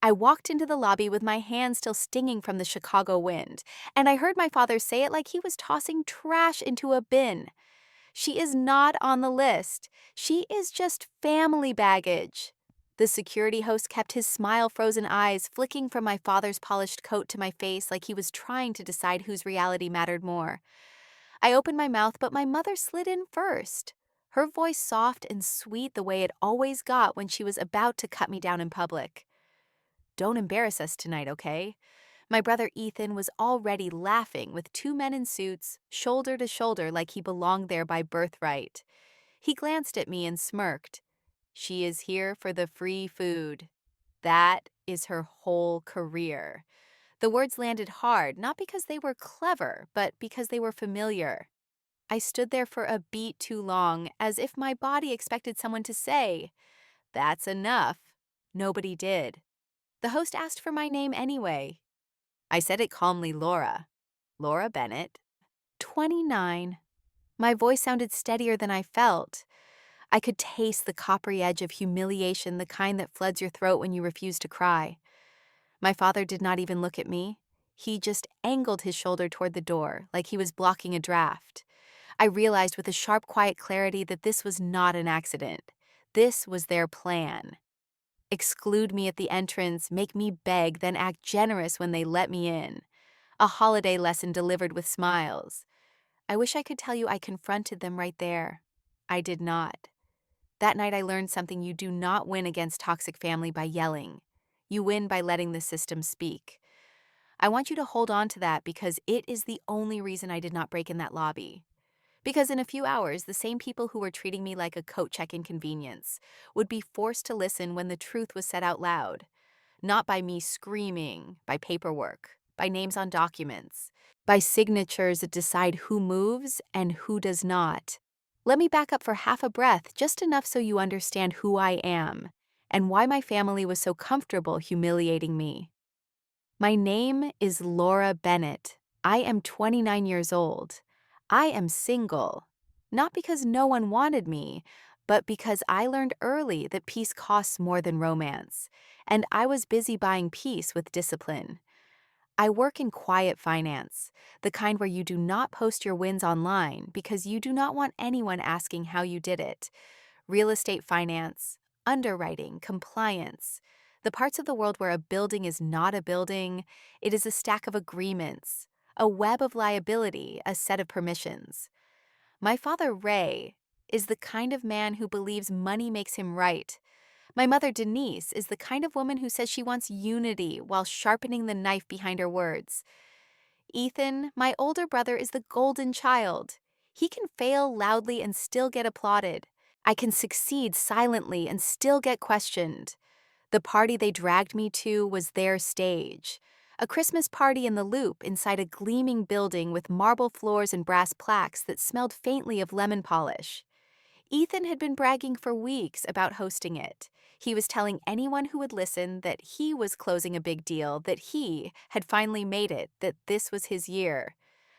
I walked into the lobby with my hands still stinging from the Chicago wind, and I heard my father say it like he was tossing trash into a bin. She is not on the list. She is just family baggage. The security host kept his smile-frozen eyes flicking from my father's polished coat to my face like he was trying to decide whose reality mattered more. I opened my mouth, but my mother slid in first. Her voice soft and sweet the way it always got when she was about to cut me down in public. Don't embarrass us tonight, okay? My brother Ethan was already laughing with two men in suits, shoulder to shoulder like he belonged there by birthright. He glanced at me and smirked. She is here for the free food. That is her whole career. The words landed hard, not because they were clever, but because they were familiar. I stood there for a beat too long, as if my body expected someone to say, "That's enough." Nobody did. The host asked for my name anyway. I said it calmly, Laura. Laura Bennett. 29. My voice sounded steadier than I felt. I could taste the coppery edge of humiliation, the kind that floods your throat when you refuse to cry. My father did not even look at me. He just angled his shoulder toward the door, like he was blocking a draft. I realized with a sharp, quiet clarity that this was not an accident. This was their plan. Exclude me at the entrance, make me beg, then act generous when they let me in. A holiday lesson delivered with smiles. I wish I could tell you I confronted them right there. I did not. That night I learned something: you do not win against toxic family by yelling. You win by letting the system speak. I want you to hold on to that because it is the only reason I did not break in that lobby. Because in a few hours, the same people who were treating me like a coat check inconvenience would be forced to listen when the truth was said out loud. Not by me screaming, by paperwork, by names on documents, by signatures that decide who moves and who does not. Let me back up for half a breath, just enough so you understand who I am and why my family was so comfortable humiliating me. My name is Laura Bennett. I am 29 years old. I am single, not because no one wanted me, but because I learned early that peace costs more than romance, and I was busy buying peace with discipline. I work in quiet finance, the kind where you do not post your wins online because you do not want anyone asking how you did it. Real estate finance, underwriting, compliance, the parts of the world where a building is not a building, it is a stack of agreements, a web of liability, a set of permissions. My father, Ray, is the kind of man who believes money makes him right. My mother, Denise, is the kind of woman who says she wants unity while sharpening the knife behind her words. Ethan, my older brother, is the golden child. He can fail loudly and still get applauded. I can succeed silently and still get questioned. The party they dragged me to was their stage. A Christmas party in the Loop inside a gleaming building with marble floors and brass plaques that smelled faintly of lemon polish. Ethan had been bragging for weeks about hosting it. He was telling anyone who would listen that he was closing a big deal, that he had finally made it, that this was his year.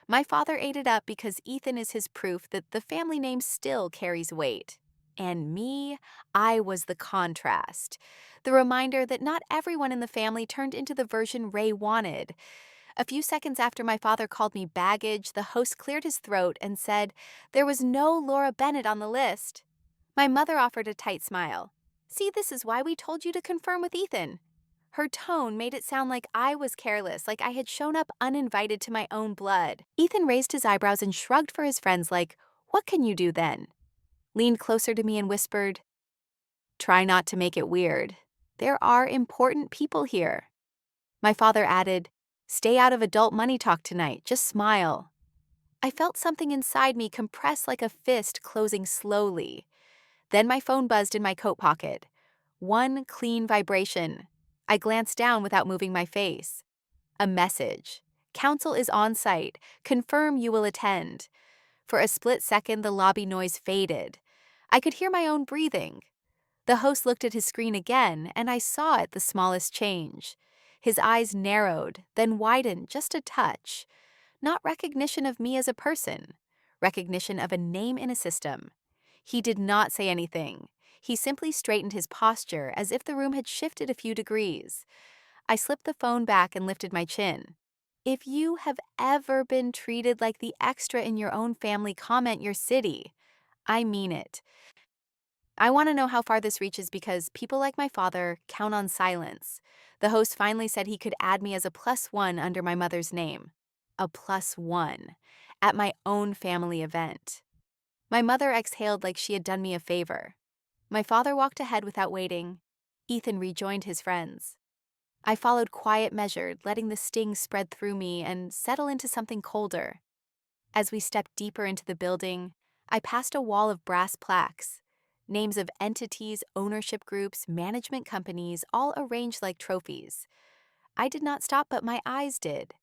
My father ate it up because Ethan is his proof that the family name still carries weight. And me, I was the contrast. The reminder that not everyone in the family turned into the version Ray wanted. A few seconds after my father called me baggage, the host cleared his throat and said there was no Laura Bennett on the list. My mother offered a tight smile. "See, this is why we told you to confirm with Ethan." Her tone made it sound like I was careless, like I had shown up uninvited to my own blood. Ethan raised his eyebrows and shrugged for his friends like, "What can you do then?" Leaned closer to me and whispered, "Try not to make it weird. There are important people here." My father added, "Stay out of adult money talk tonight. Just smile." I felt something inside me compress like a fist closing slowly. Then my phone buzzed in my coat pocket. One clean vibration. I glanced down without moving my face. A message. "Council is on site. Confirm you will attend." For a split second, the lobby noise faded. I could hear my own breathing. The host looked at his screen again, and I saw it the smallest change. His eyes narrowed, then widened just a touch. Not recognition of me as a person, recognition of a name in a system. He did not say anything. He simply straightened his posture as if the room had shifted a few degrees. I slipped the phone back and lifted my chin. If you have ever been treated like the extra in your own family, comment your city. I mean it. I want to know how far this reaches because people like my father count on silence. The host finally said he could add me as a +1 under my mother's name. A +1. At my own family event. My mother exhaled like she had done me a favor. My father walked ahead without waiting. Ethan rejoined his friends. I followed quiet measured, letting the sting spread through me and settle into something colder. As we stepped deeper into the building, I passed a wall of brass plaques. Names of entities, ownership groups, management companies, all arranged like trophies. I did not stop, but my eyes did.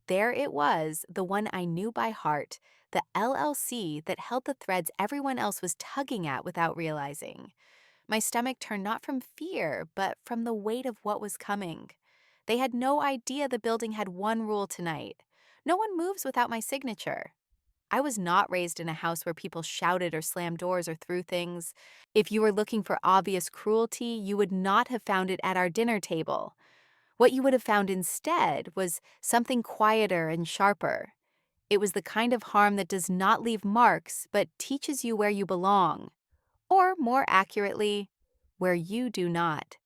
There it was, the one I knew by heart, the LLC that held the threads everyone else was tugging at without realizing. My stomach turned not from fear, but from the weight of what was coming. They had no idea the building had one rule tonight. No one moves without my signature. I was not raised in a house where people shouted or slammed doors or threw things. If you were looking for obvious cruelty, you would not have found it at our dinner table. What you would have found instead was something quieter and sharper. It was the kind of harm that does not leave marks, but teaches you where you belong. Or, more accurately, where you do not.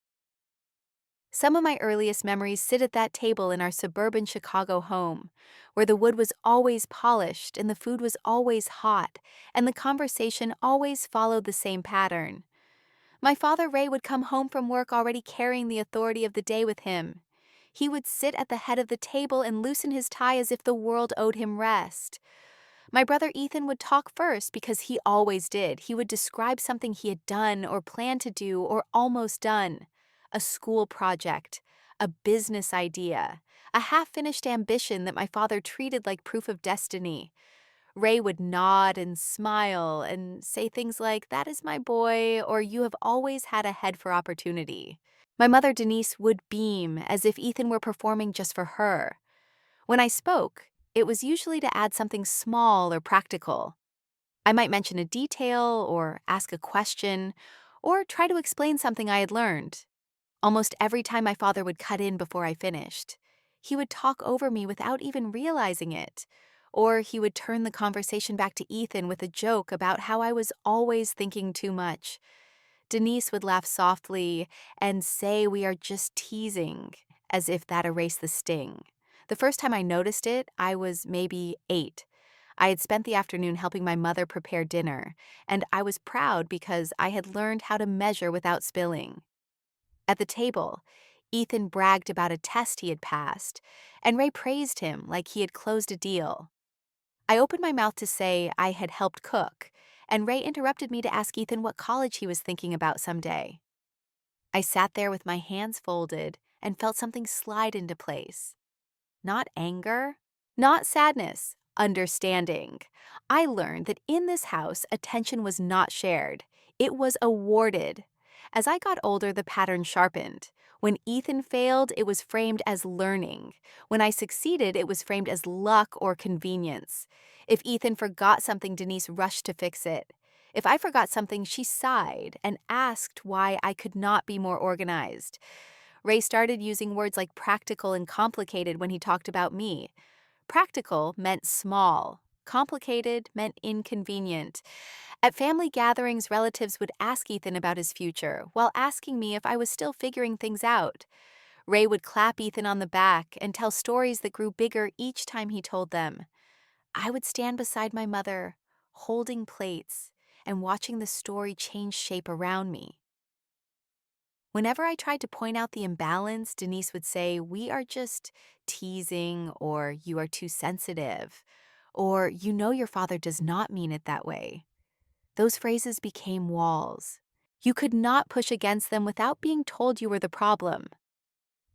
Some of my earliest memories sit at that table in our suburban Chicago home, where the wood was always polished and the food was always hot, and the conversation always followed the same pattern. My father Ray would come home from work already carrying the authority of the day with him. He would sit at the head of the table and loosen his tie as if the world owed him rest. My brother Ethan would talk first because he always did. He would describe something he had done or planned to do or almost done. A school project, a business idea, a half-finished ambition that my father treated like proof of destiny. Ray would nod and smile and say things like, "That is my boy," or "You have always had a head for opportunity." My mother Denise would beam as if Ethan were performing just for her. When I spoke, it was usually to add something small or practical. I might mention a detail or ask a question or try to explain something I had learned. Almost every time my father would cut in before I finished. He would talk over me without even realizing it. Or he would turn the conversation back to Ethan with a joke about how I was always thinking too much. Denise would laugh softly and say we are just teasing, as if that erased the sting. The first time I noticed it, I was maybe 8. I had spent the afternoon helping my mother prepare dinner, and I was proud because I had learned how to measure without spilling. At the table, Ethan bragged about a test he had passed, and Ray praised him like he had closed a deal. I opened my mouth to say I had helped cook, and Ray interrupted me to ask Ethan what college he was thinking about someday. I sat there with my hands folded and felt something slide into place. Not anger, not sadness, understanding. I learned that in this house, attention was not shared. It was awarded. As I got older, the pattern sharpened. When Ethan failed, it was framed as learning. When I succeeded, it was framed as luck or convenience. If Ethan forgot something, Denise rushed to fix it. If I forgot something, she sighed and asked why I could not be more organized. Ray started using words like practical and complicated when he talked about me. Practical meant small. Complicated meant inconvenient. At family gatherings, relatives would ask Ethan about his future, while asking me if I was still figuring things out. Ray would clap Ethan on the back and tell stories that grew bigger each time he told them. I would stand beside my mother, holding plates, and watching the story change shape around me. Whenever I tried to point out the imbalance, Denise would say, "We are just teasing," or "You are too sensitive," or "You know your father does not mean it that way." Those phrases became walls. You could not push against them without being told you were the problem.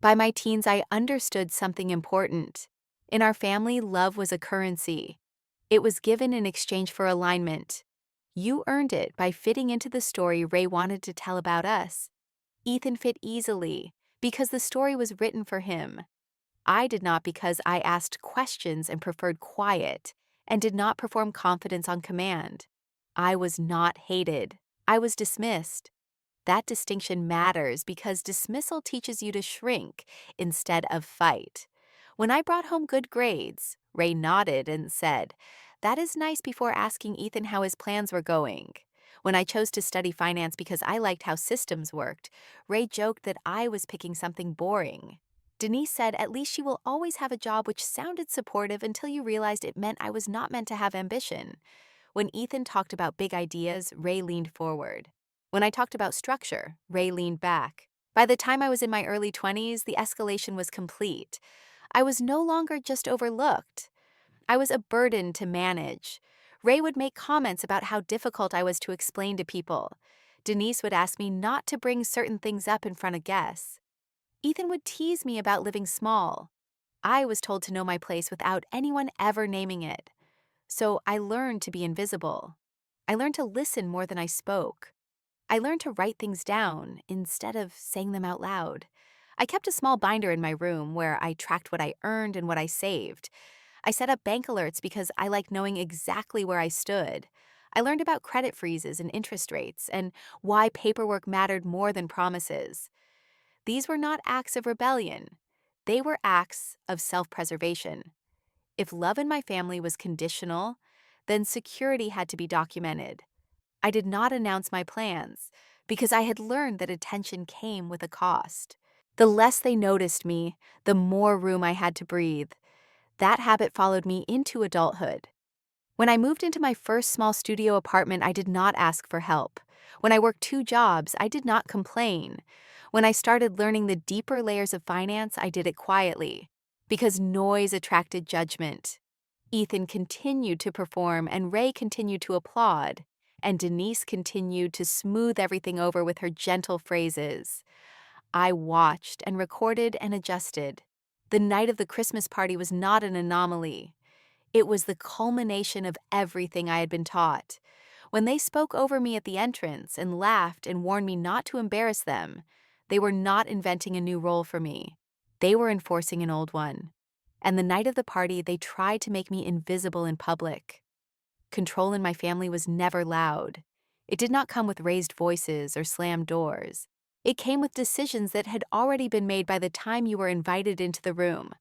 By my teens, I understood something important. In our family, love was a currency. It was given in exchange for alignment. You earned it by fitting into the story Ray wanted to tell about us. Ethan fit easily because the story was written for him. I did not because I asked questions and preferred quiet and did not perform confidence on command. I was not hated. I was dismissed. That distinction matters because dismissal teaches you to shrink instead of fight. When I brought home good grades, Ray nodded and said, "That is nice," before asking Ethan how his plans were going. When I chose to study finance because I liked how systems worked, Ray joked that I was picking something boring. Denise said, "At least she will always have a job," which sounded supportive until you realized it meant I was not meant to have ambition. When Ethan talked about big ideas, Ray leaned forward. When I talked about structure, Ray leaned back. By the time I was in my early 20s, the escalation was complete. I was no longer just overlooked. I was a burden to manage. Ray would make comments about how difficult I was to explain to people. Denise would ask me not to bring certain things up in front of guests. Ethan would tease me about living small. I was told to know my place without anyone ever naming it. So I learned to be invisible. I learned to listen more than I spoke. I learned to write things down instead of saying them out loud. I kept a small binder in my room where I tracked what I earned and what I saved. I set up bank alerts because I liked knowing exactly where I stood. I learned about credit freezes and interest rates and why paperwork mattered more than promises. These were not acts of rebellion. They were acts of self-preservation. If love in my family was conditional, then security had to be documented. I did not announce my plans because I had learned that attention came with a cost. The less they noticed me, the more room I had to breathe. That habit followed me into adulthood. When I moved into my first small studio apartment, I did not ask for help. When I worked 2 jobs, I did not complain. When I started learning the deeper layers of finance, I did it quietly. Because noise attracted judgment. Ethan continued to perform, and Ray continued to applaud, and Denise continued to smooth everything over with her gentle phrases. I watched and recorded and adjusted. The night of the Christmas party was not an anomaly. It was the culmination of everything I had been taught. When they spoke over me at the entrance and laughed and warned me not to embarrass them, they were not inventing a new role for me. They were enforcing an old one. And the night of the party, they tried to make me invisible in public. Control in my family was never loud. It did not come with raised voices or slammed doors. It came with decisions that had already been made by the time you were invited into the room.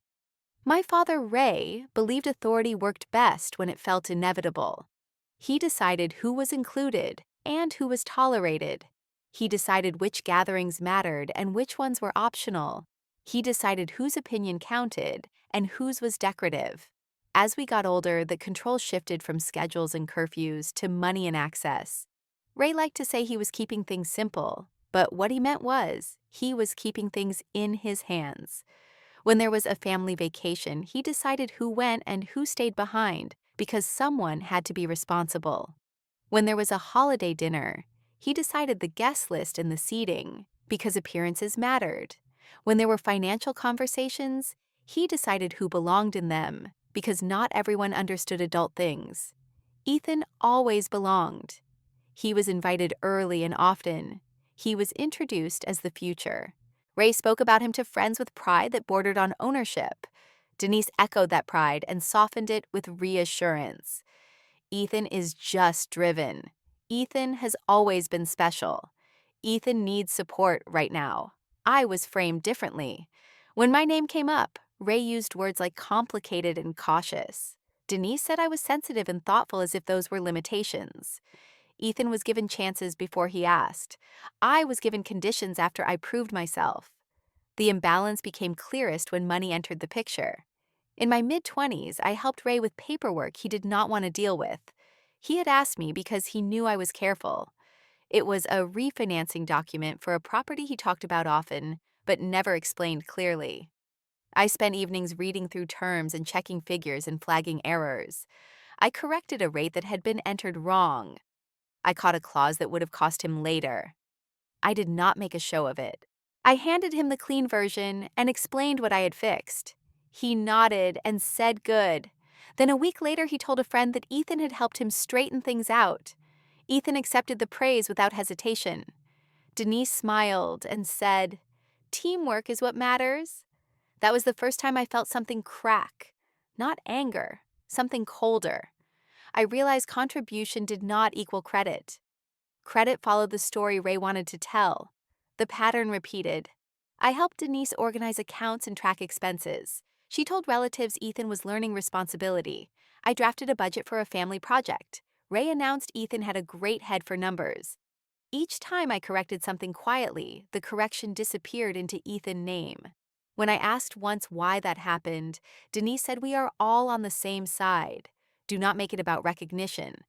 My father, Ray, believed authority worked best when it felt inevitable. He decided who was included and who was tolerated. He decided which gatherings mattered and which ones were optional. He decided whose opinion counted and whose was decorative. As we got older, the control shifted from schedules and curfews to money and access. Ray liked to say he was keeping things simple, but what he meant was he was keeping things in his hands. When there was a family vacation, he decided who went and who stayed behind because someone had to be responsible. When there was a holiday dinner, he decided the guest list and the seating because appearances mattered. When there were financial conversations, he decided who belonged in them because not everyone understood adult things. Ethan always belonged. He was invited early and often. He was introduced as the future. Ray spoke about him to friends with pride that bordered on ownership. Denise echoed that pride and softened it with reassurance. Ethan is just driven. Ethan has always been special. Ethan needs support right now. I was framed differently. When my name came up, Ray used words like complicated and cautious. Denise said I was sensitive and thoughtful as if those were limitations. Ethan was given chances before he asked. I was given conditions after I proved myself. The imbalance became clearest when money entered the picture. In my mid-20s, I helped Ray with paperwork he did not want to deal with. He had asked me because he knew I was careful. It was a refinancing document for a property he talked about often, but never explained clearly. I spent evenings reading through terms and checking figures and flagging errors. I corrected a rate that had been entered wrong. I caught a clause that would have cost him later. I did not make a show of it. I handed him the clean version and explained what I had fixed. He nodded and said good. Then a week later, he told a friend that Ethan had helped him straighten things out. Ethan accepted the praise without hesitation. Denise smiled and said, "Teamwork is what matters." That was the first time I felt something crack. Not anger, something colder. I realized contribution did not equal credit. Credit followed the story Ray wanted to tell. The pattern repeated. I helped Denise organize accounts and track expenses. She told relatives Ethan was learning responsibility. I drafted a budget for a family project. Ray announced Ethan had a great head for numbers. Each time I corrected something quietly, the correction disappeared into Ethan's name. When I asked once why that happened, Denise said we are all on the same side. Do not make it about recognition.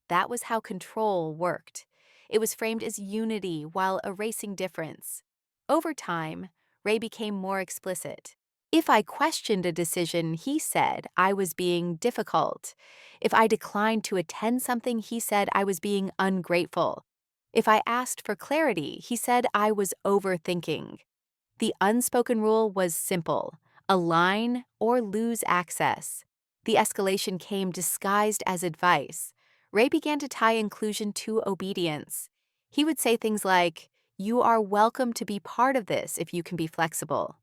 That was how control worked. It was framed as unity while erasing difference. Over time, Ray became more explicit. If I questioned a decision, he said I was being difficult. If I declined to attend something, he said I was being ungrateful. If I asked for clarity, he said I was overthinking. The unspoken rule was simple: align or lose access. The escalation came disguised as advice. Ray began to tie inclusion to obedience. He would say things like, "You are welcome to be part of this if you can be flexible."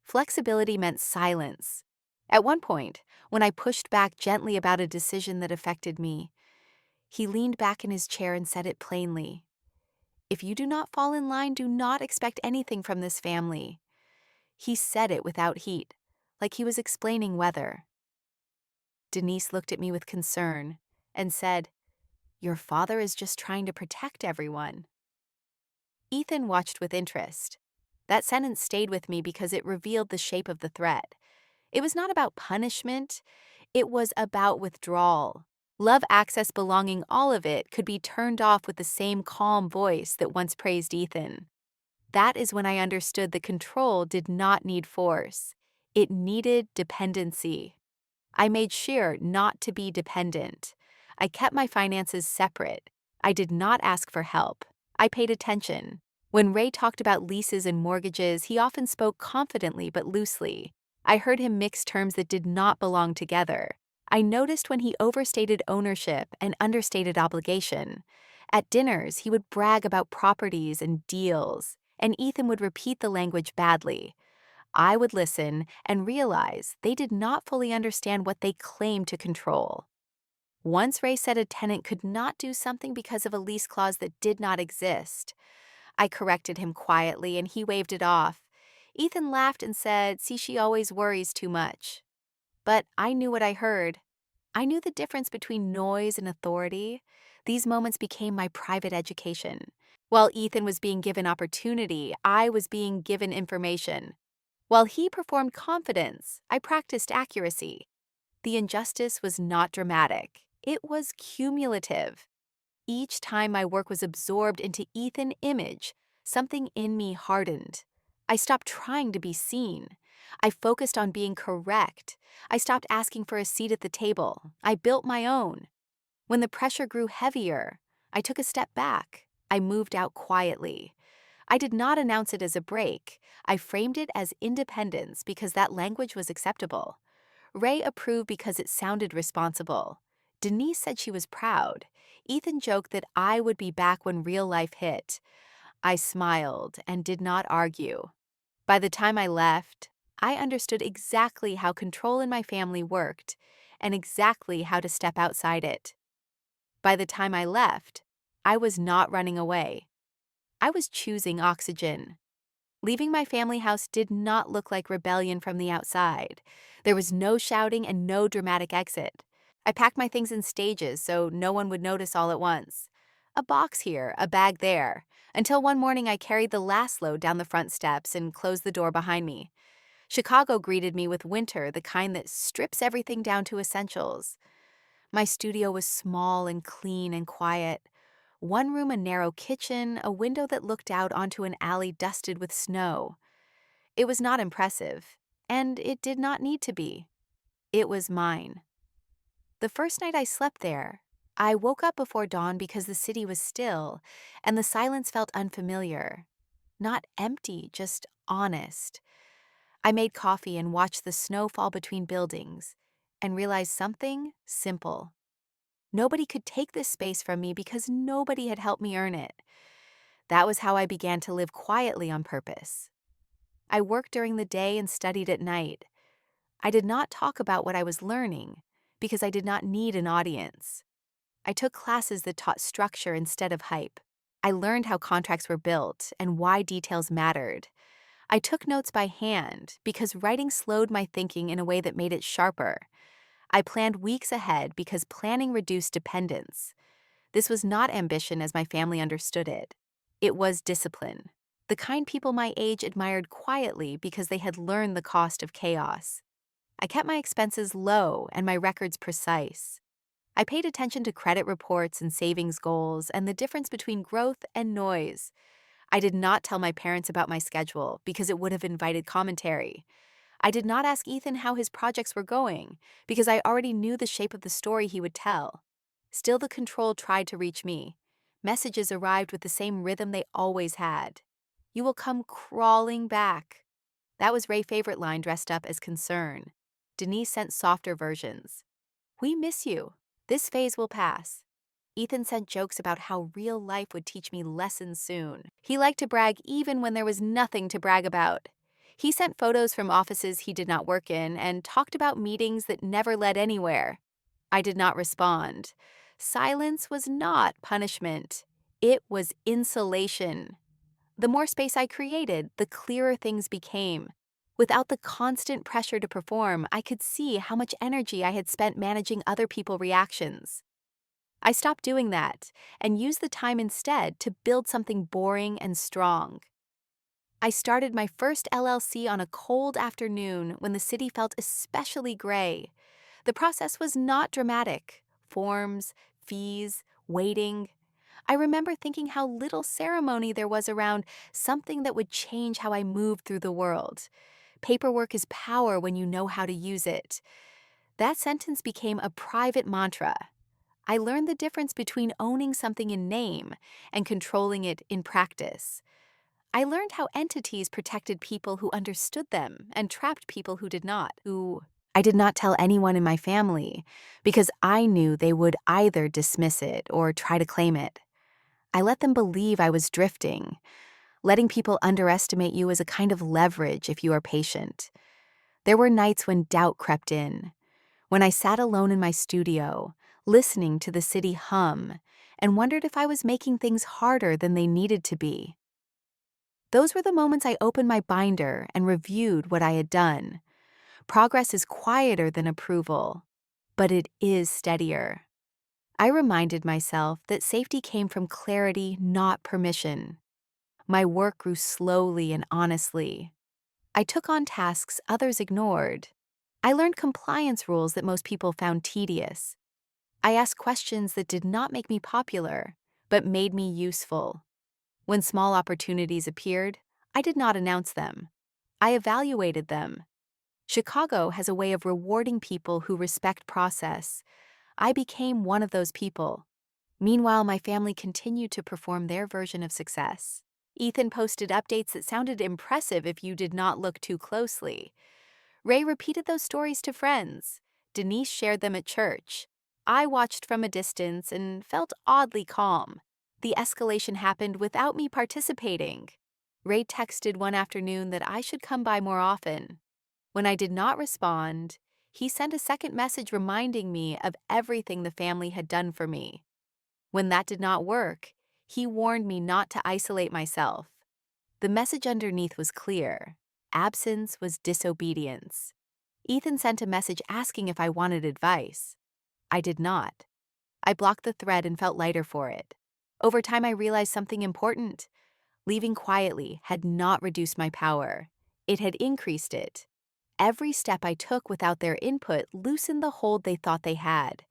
Flexibility meant silence. At one point, when I pushed back gently about a decision that affected me, he leaned back in his chair and said it plainly. "If you do not fall in line, do not expect anything from this family." He said it without heat, like he was explaining weather. Denise looked at me with concern and said, "Your father is just trying to protect everyone." Ethan watched with interest. That sentence stayed with me because it revealed the shape of the threat. It was not about punishment, it was about withdrawal. Love, access, belonging, all of it could be turned off with the same calm voice that once praised Ethan. That is when I understood that control did not need force. It needed dependency. I made sure not to be dependent. I kept my finances separate. I did not ask for help. I paid attention. When Ray talked about leases and mortgages, he often spoke confidently but loosely. I heard him mix terms that did not belong together. I noticed when he overstated ownership and understated obligation. At dinners, he would brag about properties and deals, and Ethan would repeat the language badly. I would listen and realize they did not fully understand what they claimed to control. Once Ray said a tenant could not do something because of a lease clause that did not exist. I corrected him quietly and he waved it off. Ethan laughed and said, "See, she always worries too much." But I knew what I heard. I knew the difference between noise and authority. These moments became my private education. While Ethan was being given opportunity, I was being given information. While he performed confidence, I practiced accuracy. The injustice was not dramatic. It was cumulative. Each time my work was absorbed into Ethan's image, something in me hardened. I stopped trying to be seen. I focused on being correct. I stopped asking for a seat at the table. I built my own. When the pressure grew heavier, I took a step back. I moved out quietly. I did not announce it as a break. I framed it as independence because that language was acceptable. Ray approved because it sounded responsible. Denise said she was proud. Ethan joked that I would be back when real life hit. I smiled and did not argue. By the time I left, I understood exactly how control in my family worked and exactly how to step outside it. By the time I left, I was not running away. I was choosing oxygen. Leaving my family house did not look like rebellion from the outside. There was no shouting and no dramatic exit. I packed my things in stages so no one would notice all at once. A box here, a bag there, until one morning I carried the last load down the front steps and closed the door behind me. Chicago greeted me with winter, the kind that strips everything down to essentials. My studio was small and clean and quiet. One room, a narrow kitchen, a window that looked out onto an alley dusted with snow. It was not impressive, and it did not need to be. It was mine. The first night I slept there, I woke up before dawn because the city was still, and the silence felt unfamiliar. Not empty, just honest. I made coffee and watched the snow fall between buildings, and realized something simple. Nobody could take this space from me because nobody had helped me earn it. That was how I began to live quietly on purpose. I worked during the day and studied at night. I did not talk about what I was learning because I did not need an audience. I took classes that taught structure instead of hype. I learned how contracts were built and why details mattered. I took notes by hand because writing slowed my thinking in a way that made it sharper. I planned weeks ahead because planning reduced dependence. This was not ambition as my family understood it. It was discipline. The kind people my age admired quietly because they had learned the cost of chaos. I kept my expenses low and my records precise. I paid attention to credit reports and savings goals and the difference between growth and noise. I did not tell my parents about my schedule because it would have invited commentary. I did not ask Ethan how his projects were going because I already knew the shape of the story he would tell. Still, the control tried to reach me. Messages arrived with the same rhythm they always had. You will come crawling back. That was Ray's favorite line dressed up as concern. Denise sent softer versions. We miss you. This phase will pass. Ethan sent jokes about how real life would teach me lessons soon. He liked to brag even when there was nothing to brag about. He sent photos from offices he did not work in and talked about meetings that never led anywhere. I did not respond. Silence was not punishment. It was insulation. The more space I created, the clearer things became. Without the constant pressure to perform, I could see how much energy I had spent managing other people's reactions. I stopped doing that and used the time instead to build something boring and strong. I started my first LLC on a cold afternoon when the city felt especially gray. The process was not dramatic. Forms, fees, waiting. I remember thinking how little ceremony there was around something that would change how I moved through the world. Paperwork is power when you know how to use it. That sentence became a private mantra. I learned the difference between owning something in name and controlling it in practice. I learned how entities protected people who understood them and trapped people who did not, who I did not tell anyone in my family because I knew they would either dismiss it or try to claim it. I let them believe I was drifting. Letting people underestimate you is a kind of leverage if you are patient. There were nights when doubt crept in, when I sat alone in my studio, listening to the city hum, and wondered if I was making things harder than they needed to be. Those were the moments I opened my binder and reviewed what I had done. Progress is quieter than approval, but it is steadier. I reminded myself that safety came from clarity, not permission. My work grew slowly and honestly. I took on tasks others ignored. I learned compliance rules that most people found tedious. I asked questions that did not make me popular, but made me useful. When small opportunities appeared, I did not announce them. I evaluated them. Chicago has a way of rewarding people who respect process. I became one of those people. Meanwhile, my family continued to perform their version of success. Ethan posted updates that sounded impressive if you did not look too closely. Ray repeated those stories to friends. Denise shared them at church. I watched from a distance and felt oddly calm. The escalation happened without me participating. Ray texted one afternoon that I should come by more often. When I did not respond, he sent a second message reminding me of everything the family had done for me. When that did not work, he warned me not to isolate myself. The message underneath was clear. Absence was disobedience. Ethan sent a message asking if I wanted advice. I did not. I blocked the thread and felt lighter for it. Over time, I realized something important. Leaving quietly had not reduced my power. It had increased it. Every step I took without their input loosened the hold they thought they had.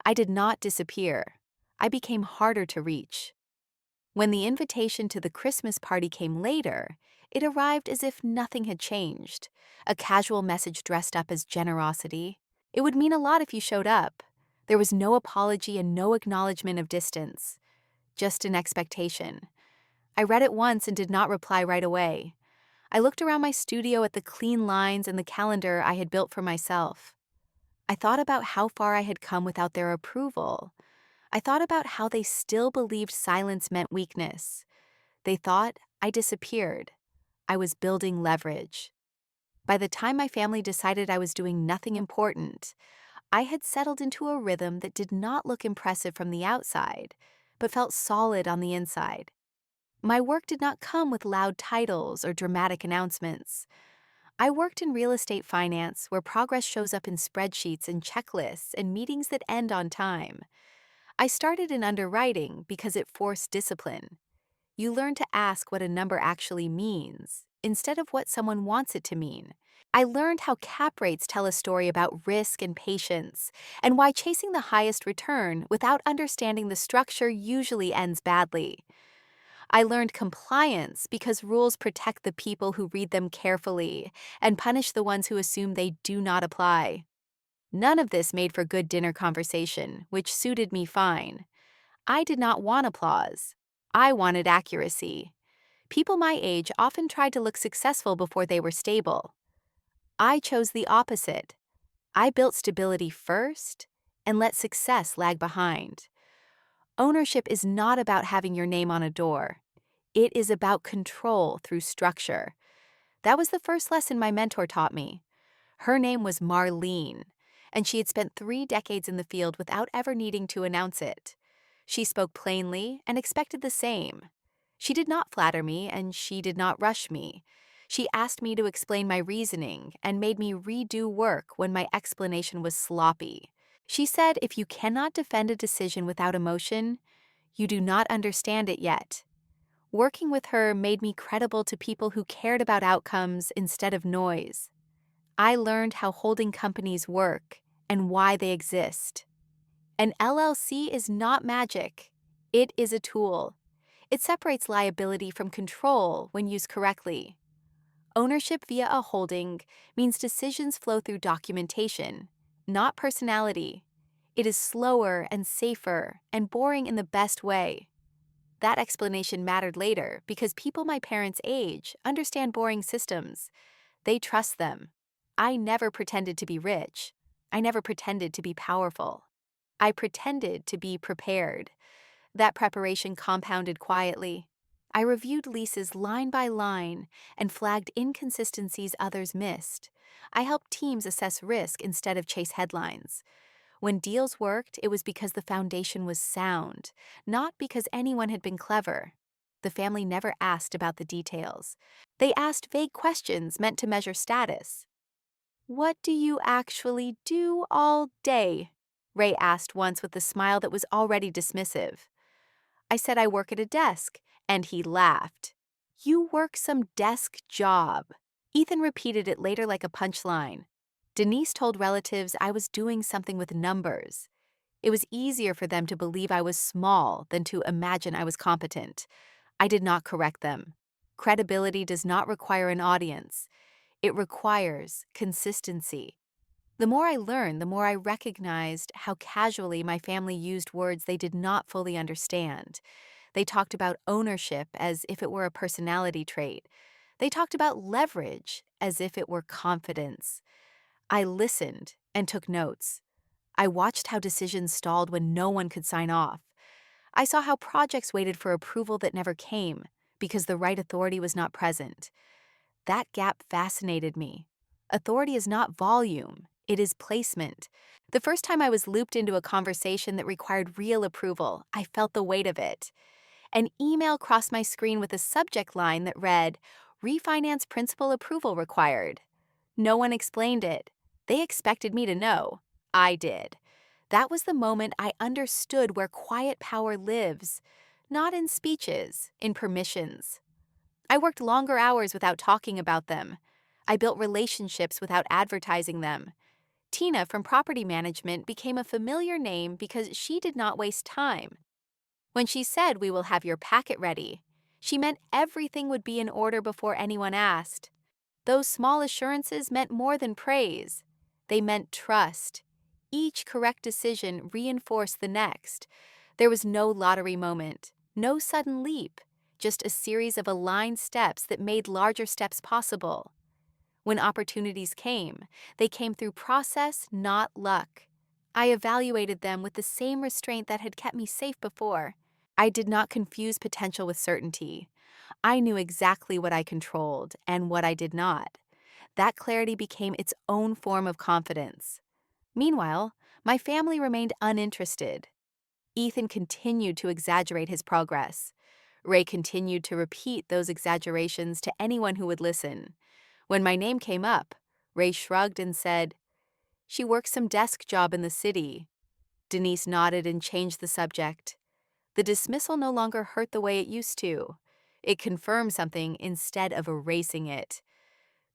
I did not disappear. I became harder to reach. When the invitation to the Christmas party came later, it arrived as if nothing had changed. A casual message dressed up as generosity. It would mean a lot if you showed up. There was no apology and no acknowledgement of distance. Just an expectation. I read it once and did not reply right away. I looked around my studio at the clean lines and the calendar I had built for myself. I thought about how far I had come without their approval. I thought about how they still believed silence meant weakness. They thought I disappeared. I was building leverage. By the time my family decided I was doing nothing important, I had settled into a rhythm that did not look impressive from the outside, but felt solid on the inside. My work did not come with loud titles or dramatic announcements. I worked in real estate finance where progress shows up in spreadsheets and checklists and meetings that end on time. I started in underwriting because it forced discipline. You learn to ask what a number actually means, instead of what someone wants it to mean. I learned how cap rates tell a story about risk and patience, and why chasing the highest return without understanding the structure usually ends badly. I learned compliance because rules protect the people who read them carefully and punish the ones who assume they do not apply. None of this made for good dinner conversation, which suited me fine. I did not want applause. I wanted accuracy. People my age often tried to look successful before they were stable. I chose the opposite. I built stability first and let success lag behind. Ownership is not about having your name on a door. It is about control through structure. That was the first lesson my mentor taught me. Her name was Marlene, and she had spent 3 decades in the field without ever needing to announce it. She spoke plainly and expected the same. She did not flatter me, and she did not rush me. She asked me to explain my reasoning and made me redo work when my explanation was sloppy. She said if you cannot defend a decision without emotion, you do not understand it yet. Working with her made me credible to people who cared about outcomes instead of noise. I learned how holding companies work and why they exist. An LLC is not magic. It is a tool. It separates liability from control when used correctly. Ownership via a holding means decisions flow through documentation, not personality. It is slower and safer and boring in the best way. That explanation mattered later because people my parents' age understand boring systems. They trust them. I never pretended to be rich. I never pretended to be powerful. I pretended to be prepared. That preparation compounded quietly. I reviewed leases line by line and flagged inconsistencies others missed. I helped teams assess risk instead of chase headlines. When deals worked, it was because the foundation was sound, not because anyone had been clever. The family never asked about the details. They asked vague questions meant to measure status. "What do you actually do all day?" Ray asked once with a smile that was already dismissive. I said I work at a desk, and he laughed. "You work some desk job." Ethan repeated it later like a punchline. Denise told relatives I was doing something with numbers. It was easier for them to believe I was small than to imagine I was competent. I did not correct them. Credibility does not require an audience. It requires consistency. The more I learned, the more I recognized how casually my family used words they did not fully understand. They talked about ownership as if it were a personality trait. They talked about leverage as if it were confidence. I listened and took notes. I watched how decisions stalled when no one could sign off. I saw how projects waited for approval that never came because the right authority was not present. That gap fascinated me. Authority is not volume, it is placement. The first time I was looped into a conversation that required real approval, I felt the weight of it. An email crossed my screen with a subject line that read, "Refinance principal approval required." No one explained it. They expected me to know. I did. That was the moment I understood where quiet power lives, not in speeches, in permissions. I worked longer hours without talking about them. I built relationships without advertising them. Tina from property management became a familiar name because she did not waste time. When she said, "We will have your packet ready," she meant everything would be in order before anyone asked. Those small assurances meant more than praise. They meant trust. Each correct decision reinforced the next. There was no lottery moment, no sudden leap, just a series of aligned steps that made larger steps possible. When opportunities came, they came through process, not luck. I evaluated them with the same restraint that had kept me safe before. I did not confuse potential with certainty. I knew exactly what I controlled and what I did not. That clarity became its own form of confidence. Meanwhile, my family remained uninterested. Ethan continued to exaggerate his progress. Ray continued to repeat those exaggerations to anyone who would listen. When my name came up, Ray shrugged and said, "She works some desk job in the city." Denise nodded and changed the subject. The dismissal no longer hurt the way it used to. It confirmed something instead of erasing it.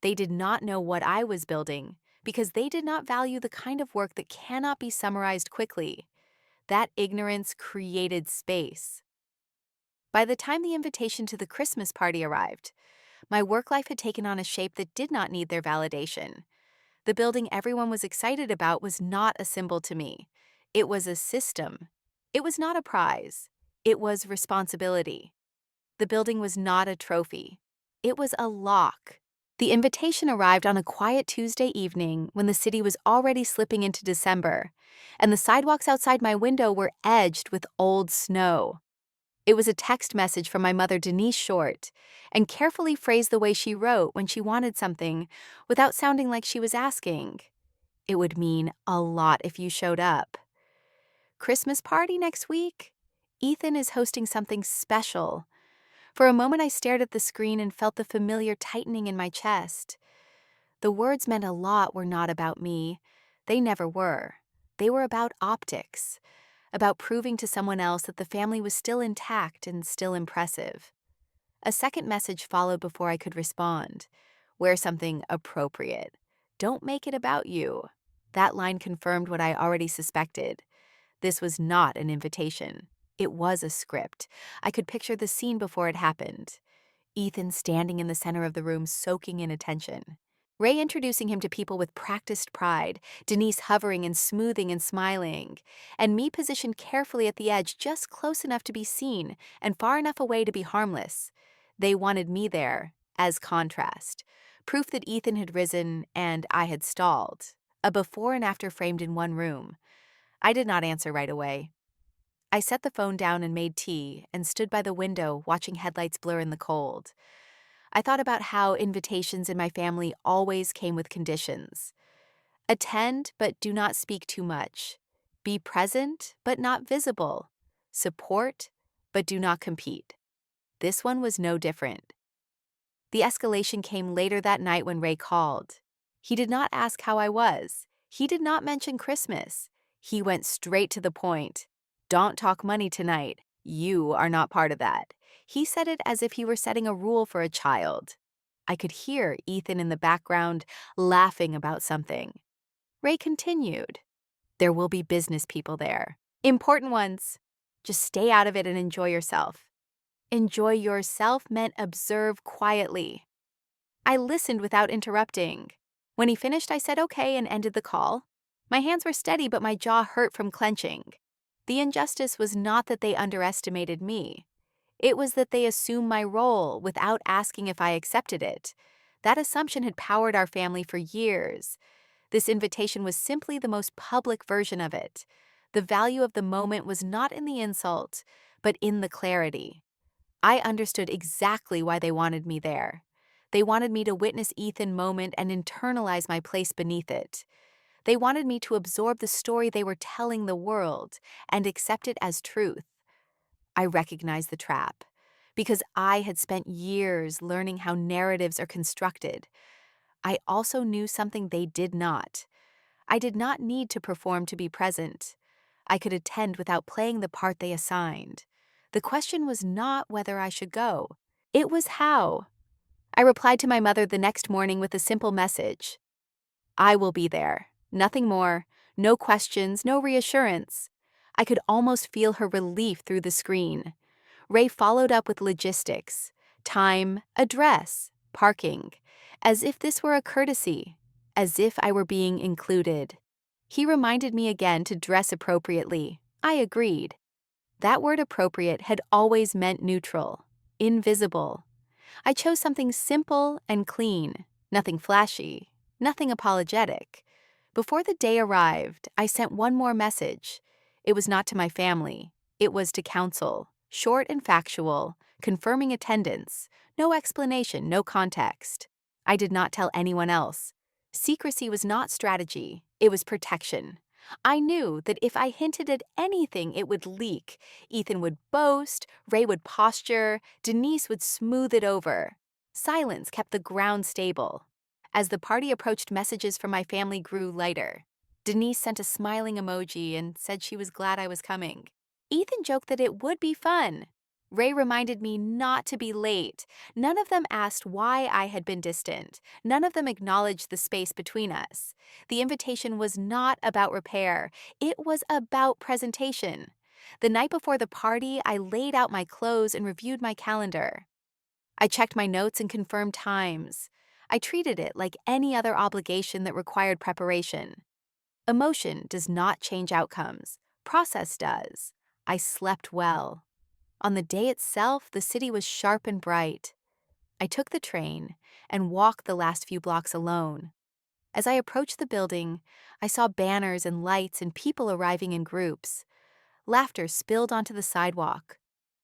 They did not know what I was building because they did not value the kind of work that cannot be summarized quickly. That ignorance created space. By the time the invitation to the Christmas party arrived, my work life had taken on a shape that did not need their validation. The building everyone was excited about was not a symbol to me. It was a system. It was not a prize. It was responsibility. The building was not a trophy. It was a lock. The invitation arrived on a quiet Tuesday evening when the city was already slipping into December, and the sidewalks outside my window were edged with old snow. It was a text message from my mother, Denise Short, and carefully phrased the way she wrote when she wanted something without sounding like she was asking. "It would mean a lot if you showed up. Christmas party next week? Ethan is hosting something special." For a moment, I stared at the screen and felt the familiar tightening in my chest. The words meant a lot were not about me. They never were. They were about optics, about proving to someone else that the family was still intact and still impressive. A second message followed before I could respond. "Wear something appropriate. Don't make it about you." That line confirmed what I already suspected. This was not an invitation. It was a script. I could picture the scene before it happened. Ethan standing in the center of the room, soaking in attention. Ray introducing him to people with practiced pride, Denise hovering and smoothing and smiling, and me positioned carefully at the edge, just close enough to be seen and far enough away to be harmless. They wanted me there, as contrast. Proof that Ethan had risen and I had stalled. A before and after framed in one room. I did not answer right away. I set the phone down and made tea and stood by the window watching headlights blur in the cold. I thought about how invitations in my family always came with conditions. Attend, but do not speak too much. Be present, but not visible. Support, but do not compete. This one was no different. The escalation came later that night when Ray called. He did not ask how I was. He did not mention Christmas. He went straight to the point. "Don't talk money tonight. You are not part of that." He said it as if he were setting a rule for a child. I could hear Ethan in the background laughing about something. Ray continued. "There will be business people there. Important ones. Just stay out of it and enjoy yourself." Enjoy yourself meant observe quietly. I listened without interrupting. When he finished, I said okay and ended the call. My hands were steady, but my jaw hurt from clenching. The injustice was not that they underestimated me. It was that they assumed my role without asking if I accepted it. That assumption had powered our family for years. This invitation was simply the most public version of it. The value of the moment was not in the insult, but in the clarity. I understood exactly why they wanted me there. They wanted me to witness Ethan's moment and internalize my place beneath it. They wanted me to absorb the story they were telling the world and accept it as truth. I recognized the trap because I had spent years learning how narratives are constructed. I also knew something they did not. I did not need to perform to be present. I could attend without playing the part they assigned. The question was not whether I should go. It was how. I replied to my mother the next morning with a simple message. "I will be there. Nothing more. No questions, no reassurance." I could almost feel her relief through the screen. Ray followed up with logistics, time, address, parking, as if this were a courtesy, as if I were being included. He reminded me again to dress appropriately. I agreed. That word appropriate had always meant neutral, invisible. I chose something simple and clean, nothing flashy, nothing apologetic. Before the day arrived, I sent one more message. It was not to my family. It was to counsel, short and factual, confirming attendance, no explanation, no context. I did not tell anyone else. Secrecy was not strategy, it was protection. I knew that if I hinted at anything, it would leak. Ethan would boast, Ray would posture, Denise would smooth it over. Silence kept the ground stable. As the party approached, messages from my family grew lighter. Denise sent a smiling emoji and said she was glad I was coming. Ethan joked that it would be fun. Ray reminded me not to be late. None of them asked why I had been distant. None of them acknowledged the space between us. The invitation was not about repair. It was about presentation. The night before the party, I laid out my clothes and reviewed my calendar. I checked my notes and confirmed times. I treated it like any other obligation that required preparation. Emotion does not change outcomes. Process does. I slept well. On the day itself, the city was sharp and bright. I took the train and walked the last few blocks alone. As I approached the building, I saw banners and lights and people arriving in groups. Laughter spilled onto the sidewalk.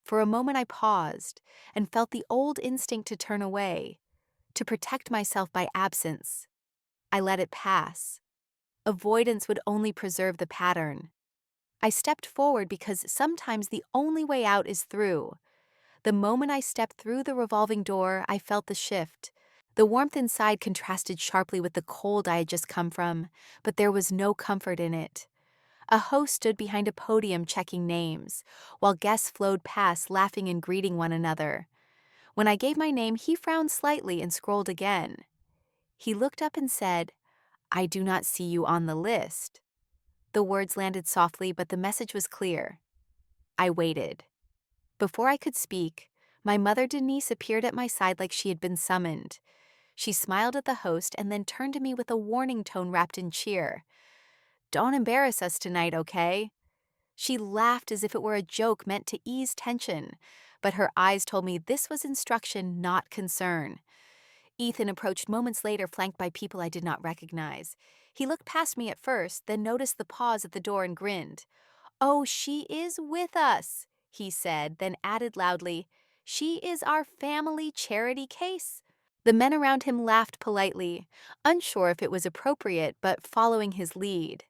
For a moment I paused and felt the old instinct to turn away, to protect myself by absence. I let it pass. Avoidance would only preserve the pattern. I stepped forward because sometimes the only way out is through. The moment I stepped through the revolving door, I felt the shift. The warmth inside contrasted sharply with the cold I had just come from, but there was no comfort in it. A host stood behind a podium checking names, while guests flowed past laughing and greeting one another. When I gave my name, he frowned slightly and scrolled again. He looked up and said, "I do not see you on the list." The words landed softly, but the message was clear. I waited. Before I could speak, my mother Denise appeared at my side like she had been summoned. She smiled at the host and then turned to me with a warning tone wrapped in cheer. "Don't embarrass us tonight, okay?" She laughed as if it were a joke meant to ease tension, but her eyes told me this was instruction, not concern. Ethan approached moments later, flanked by people I did not recognize. He looked past me at first, then noticed the pause at the door and grinned. "Oh, she is with us," he said, then added loudly, "She is our family charity case." The men around him laughed politely, unsure if it was appropriate, but following his lead.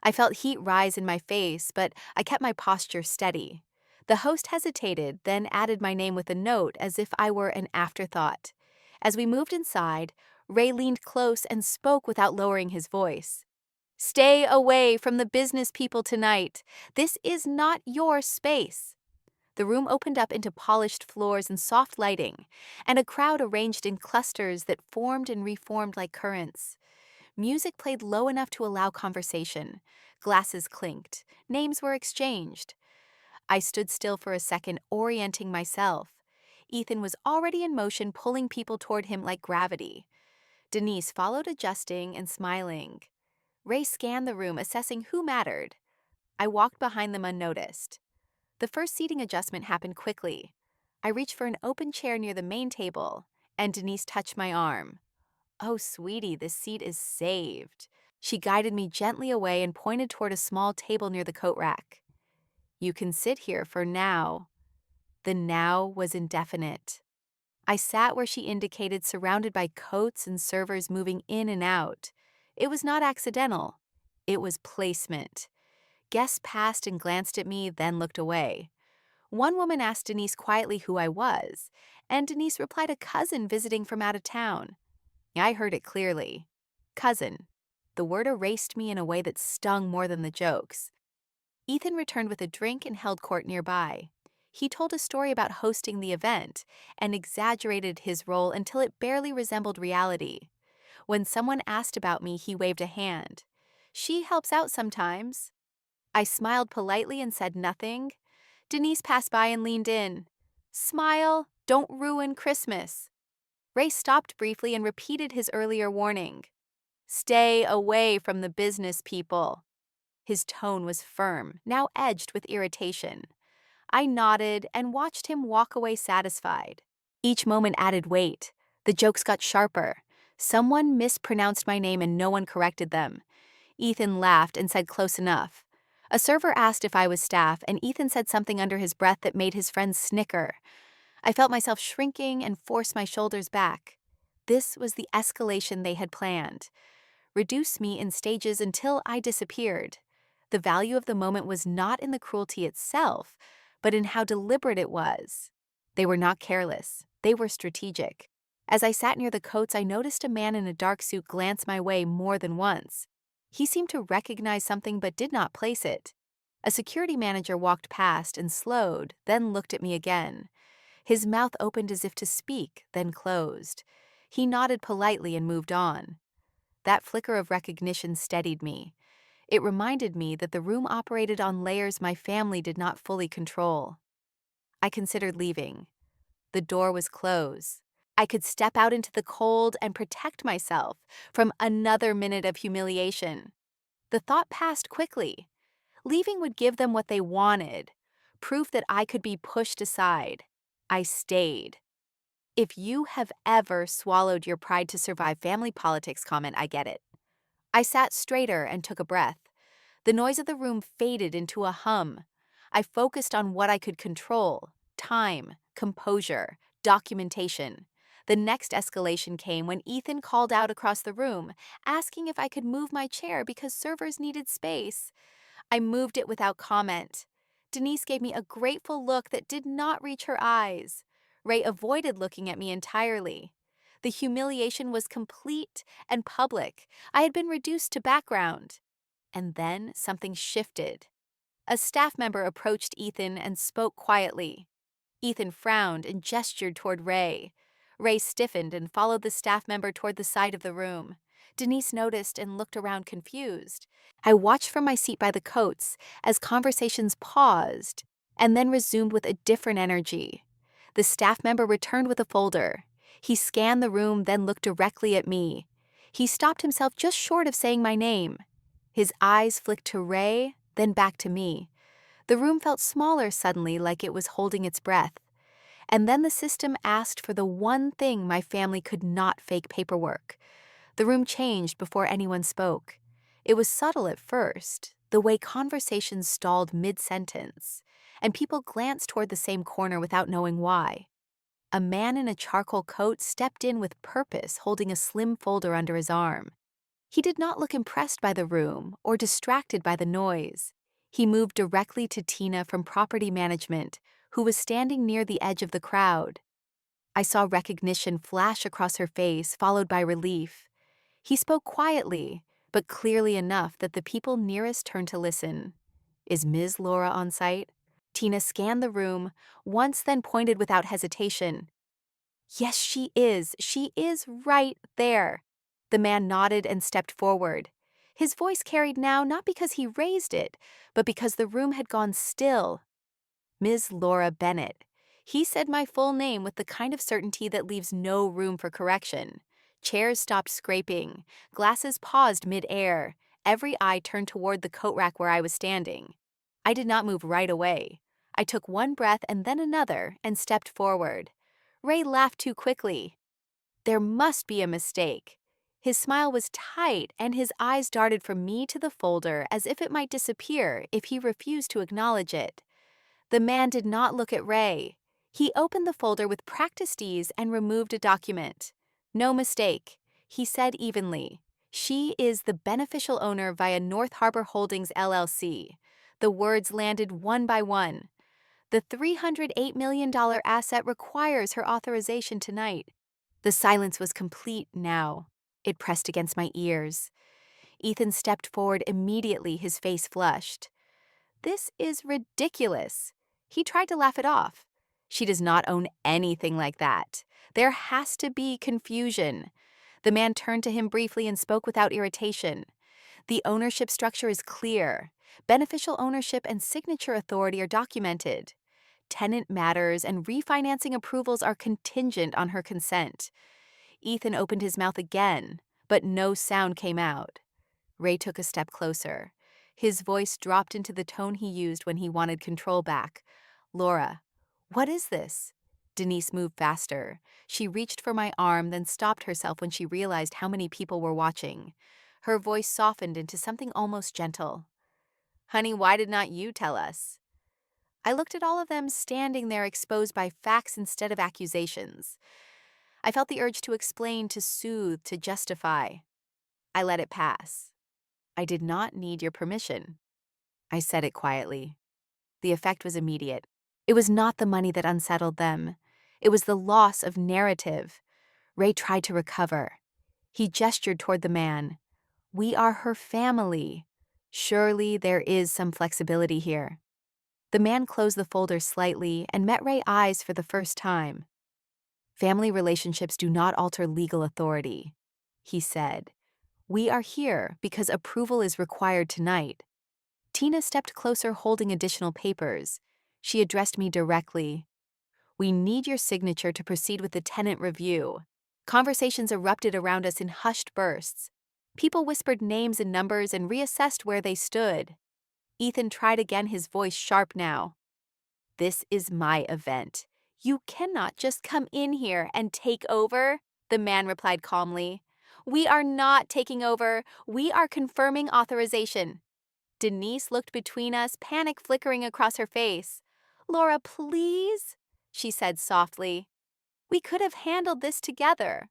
I felt heat rise in my face, but I kept my posture steady. The host hesitated, then added my name with a note as if I were an afterthought. As we moved inside, Ray leaned close and spoke without lowering his voice. "Stay away from the business people tonight. This is not your space." The room opened up into polished floors and soft lighting, and a crowd arranged in clusters that formed and reformed like currents. Music played low enough to allow conversation. Glasses clinked. Names were exchanged. I stood still for a second, orienting myself. Ethan was already in motion, pulling people toward him like gravity. Denise followed, adjusting and smiling. Ray scanned the room, assessing who mattered. I walked behind them unnoticed. The first seating adjustment happened quickly. I reached for an open chair near the main table, and Denise touched my arm. "Oh, sweetie, this seat is saved." She guided me gently away and pointed toward a small table near the coat rack. "You can sit here for now." The now was indefinite. I sat where she indicated, surrounded by coats and servers moving in and out. It was not accidental. It was placement. Guests passed and glanced at me, then looked away. One woman asked Denise quietly who I was, and Denise replied, "A cousin visiting from out of town." I heard it clearly. Cousin. The word erased me in a way that stung more than the jokes. Ethan returned with a drink and held court nearby. He told a story about hosting the event and exaggerated his role until it barely resembled reality. When someone asked about me, he waved a hand. "She helps out sometimes." I smiled politely and said nothing. Denise passed by and leaned in. "Smile, don't ruin Christmas." Ray stopped briefly and repeated his earlier warning. "Stay away from the business people." His tone was firm, now edged with irritation. I nodded and watched him walk away satisfied. Each moment added weight. The jokes got sharper. Someone mispronounced my name and no one corrected them. Ethan laughed and said close enough. A server asked if I was staff, and Ethan said something under his breath that made his friends snicker. I felt myself shrinking and forced my shoulders back. This was the escalation they had planned. reduce me in stages until I disappeared. The value of the moment was not in the cruelty itself, but in how deliberate it was. They were not careless, they were strategic. As I sat near the coats, I noticed a man in a dark suit glance my way more than once. He seemed to recognize something but did not place it. A security manager walked past and slowed, then looked at me again. His mouth opened as if to speak, then closed. He nodded politely and moved on. That flicker of recognition steadied me. It reminded me that the room operated on layers my family did not fully control. I considered leaving. The door was closed. I could step out into the cold and protect myself from another minute of humiliation. The thought passed quickly. Leaving would give them what they wanted, proof that I could be pushed aside. I stayed. If you have ever swallowed your pride to survive family politics comment, I get it. I sat straighter and took a breath. The noise of the room faded into a hum. I focused on what I could control: time, composure, documentation. The next escalation came when Ethan called out across the room, asking if I could move my chair because servers needed space. I moved it without comment. Denise gave me a grateful look that did not reach her eyes. Ray avoided looking at me entirely. The humiliation was complete and public. I had been reduced to background. And then something shifted. A staff member approached Ethan and spoke quietly. Ethan frowned and gestured toward Ray. Ray stiffened and followed the staff member toward the side of the room. Denise noticed and looked around confused. I watched from my seat by the coats as conversations paused and then resumed with a different energy. The staff member returned with a folder. He scanned the room, then looked directly at me. He stopped himself just short of saying my name. His eyes flicked to Ray, then back to me. The room felt smaller suddenly, like it was holding its breath. And then the system asked for the one thing my family could not fake: paperwork. The room changed before anyone spoke. It was subtle at first, the way conversations stalled mid-sentence, and people glanced toward the same corner without knowing why. A man in a charcoal coat stepped in with purpose, holding a slim folder under his arm. He did not look impressed by the room or distracted by the noise. He moved directly to Tina from property management, who was standing near the edge of the crowd. I saw recognition flash across her face, followed by relief. He spoke quietly, but clearly enough that the people nearest turned to listen. "Is Ms. Laura on site?" Tina scanned the room, once then pointed without hesitation. "Yes, she is. She is right there." The man nodded and stepped forward. His voice carried now not because he raised it, but because the room had gone still. "Ms. Laura Bennett." He said my full name with the kind of certainty that leaves no room for correction. Chairs stopped scraping. Glasses paused mid-air. Every eye turned toward the coat rack where I was standing. I did not move right away. I took one breath and then another and stepped forward. Ray laughed too quickly. There must be a mistake. His smile was tight, and his eyes darted from me to the folder as if it might disappear if he refused to acknowledge it. The man did not look at Ray. He opened the folder with practiced ease and removed a document. "No mistake," he said evenly. "She is the beneficial owner via North Harbor Holdings, LLC. The words landed one by one. The $308 million asset requires her authorization tonight." The silence was complete now. It pressed against my ears. Ethan stepped forward immediately, his face flushed. "This is ridiculous." He tried to laugh it off. "She does not own anything like that. There has to be confusion." The man turned to him briefly and spoke without irritation. "The ownership structure is clear. Beneficial ownership and signature authority are documented. Tenant matters and refinancing approvals are contingent on her consent." Ethan opened his mouth again, but no sound came out. Ray took a step closer. His voice dropped into the tone he used when he wanted control back. "Laura, what is this?" Denise moved faster. She reached for my arm, then stopped herself when she realized how many people were watching. Her voice softened into something almost gentle. "Honey, why did not you tell us?" I looked at all of them standing there, exposed by facts instead of accusations. I felt the urge to explain, to soothe, to justify. I let it pass. I did not need your permission. I said it quietly. The effect was immediate. It was not the money that unsettled them. It was the loss of narrative. Ray tried to recover. He gestured toward the man. We are her family. Surely there is some flexibility here. The man closed the folder slightly and met Ray's eyes for the first time. Family relationships do not alter legal authority, he said. We are here because approval is required tonight. Tina stepped closer holding additional papers. She addressed me directly. We need your signature to proceed with the tenant review. Conversations erupted around us in hushed bursts. People whispered names and numbers and reassessed where they stood. Ethan tried again, his voice sharp now. This is my event. You cannot just come in here and take over, the man replied calmly. We are not taking over. We are confirming authorization. Denise looked between us, panic flickering across her face. Laura, please, she said softly. We could have handled this together.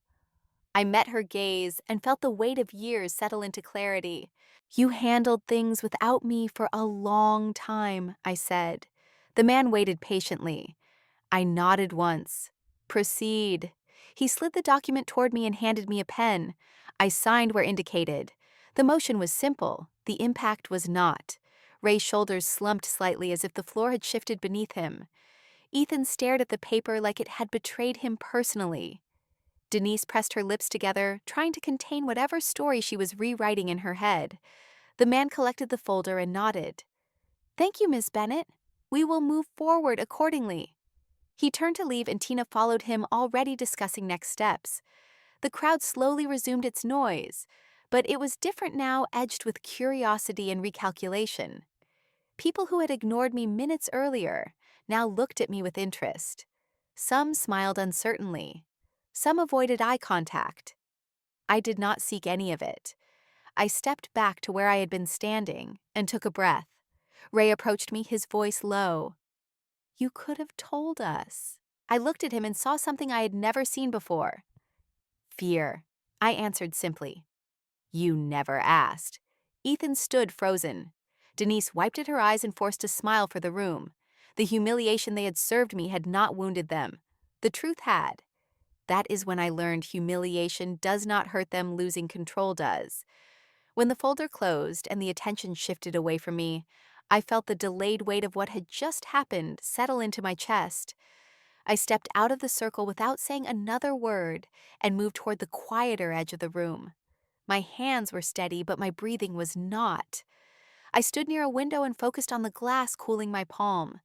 I met her gaze and felt the weight of years settle into clarity. You handled things without me for a long time, I said. The man waited patiently. I nodded once. Proceed. He slid the document toward me and handed me a pen. I signed where indicated. The motion was simple. The impact was not. Ray's shoulders slumped slightly as if the floor had shifted beneath him. Ethan stared at the paper like it had betrayed him personally. Denise pressed her lips together, trying to contain whatever story she was rewriting in her head. The man collected the folder and nodded. Thank you, Miss Bennett. We will move forward accordingly. He turned to leave and Tina followed him, already discussing next steps. The crowd slowly resumed its noise, but it was different now, edged with curiosity and recalculation. People who had ignored me minutes earlier now looked at me with interest. Some smiled uncertainly. Some avoided eye contact. I did not seek any of it. I stepped back to where I had been standing and took a breath. Ray approached me, his voice low. You could have told us. I looked at him and saw something I had never seen before. Fear. I answered simply. You never asked. Ethan stood frozen. Denise wiped at her eyes and forced a smile for the room. The humiliation they had served me had not wounded them. The truth had. That is when I learned humiliation does not hurt them, losing control does. When the folder closed and the attention shifted away from me, I felt the delayed weight of what had just happened settle into my chest. I stepped out of the circle without saying another word and moved toward the quieter edge of the room. My hands were steady, but my breathing was not. I stood near a window and focused on the glass cooling my palm.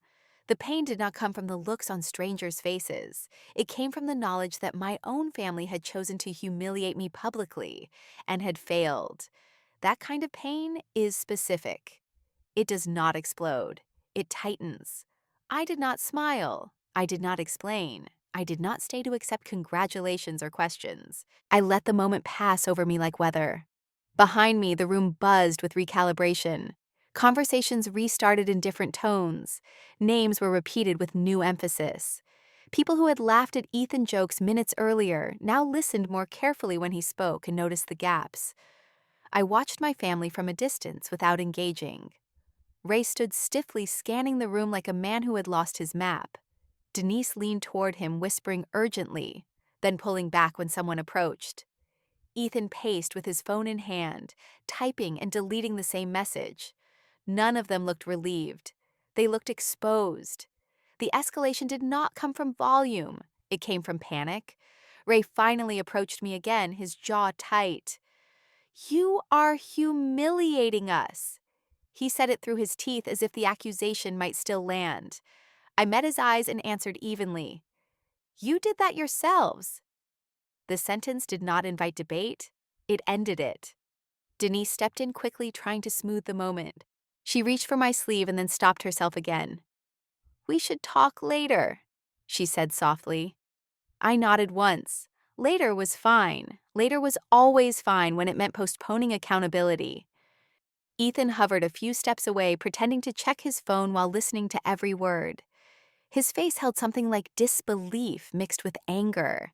The pain did not come from the looks on strangers' faces. It came from the knowledge that my own family had chosen to humiliate me publicly and had failed. That kind of pain is specific. It does not explode. It tightens. I did not smile. I did not explain. I did not stay to accept congratulations or questions. I let the moment pass over me like weather. Behind me, the room buzzed with recalibration. Conversations restarted in different tones. Names were repeated with new emphasis. People who had laughed at Ethan jokes minutes earlier now listened more carefully when he spoke and noticed the gaps. I watched my family from a distance without engaging. Ray stood stiffly scanning the room like a man who had lost his map. Denise leaned toward him, whispering urgently, then pulling back when someone approached. Ethan paced with his phone in hand, typing and deleting the same message. None of them looked relieved. They looked exposed. The escalation did not come from volume. It came from panic. Ray finally approached me again, his jaw tight. You are humiliating us. He said it through his teeth as if the accusation might still land. I met his eyes and answered evenly. You did that yourselves. The sentence did not invite debate. It ended it. Denise stepped in quickly, trying to smooth the moment. She reached for my sleeve and then stopped herself again. We should talk later, she said softly. I nodded once. Later was fine. Later was always fine when it meant postponing accountability. Ethan hovered a few steps away, pretending to check his phone while listening to every word. His face held something like disbelief mixed with anger.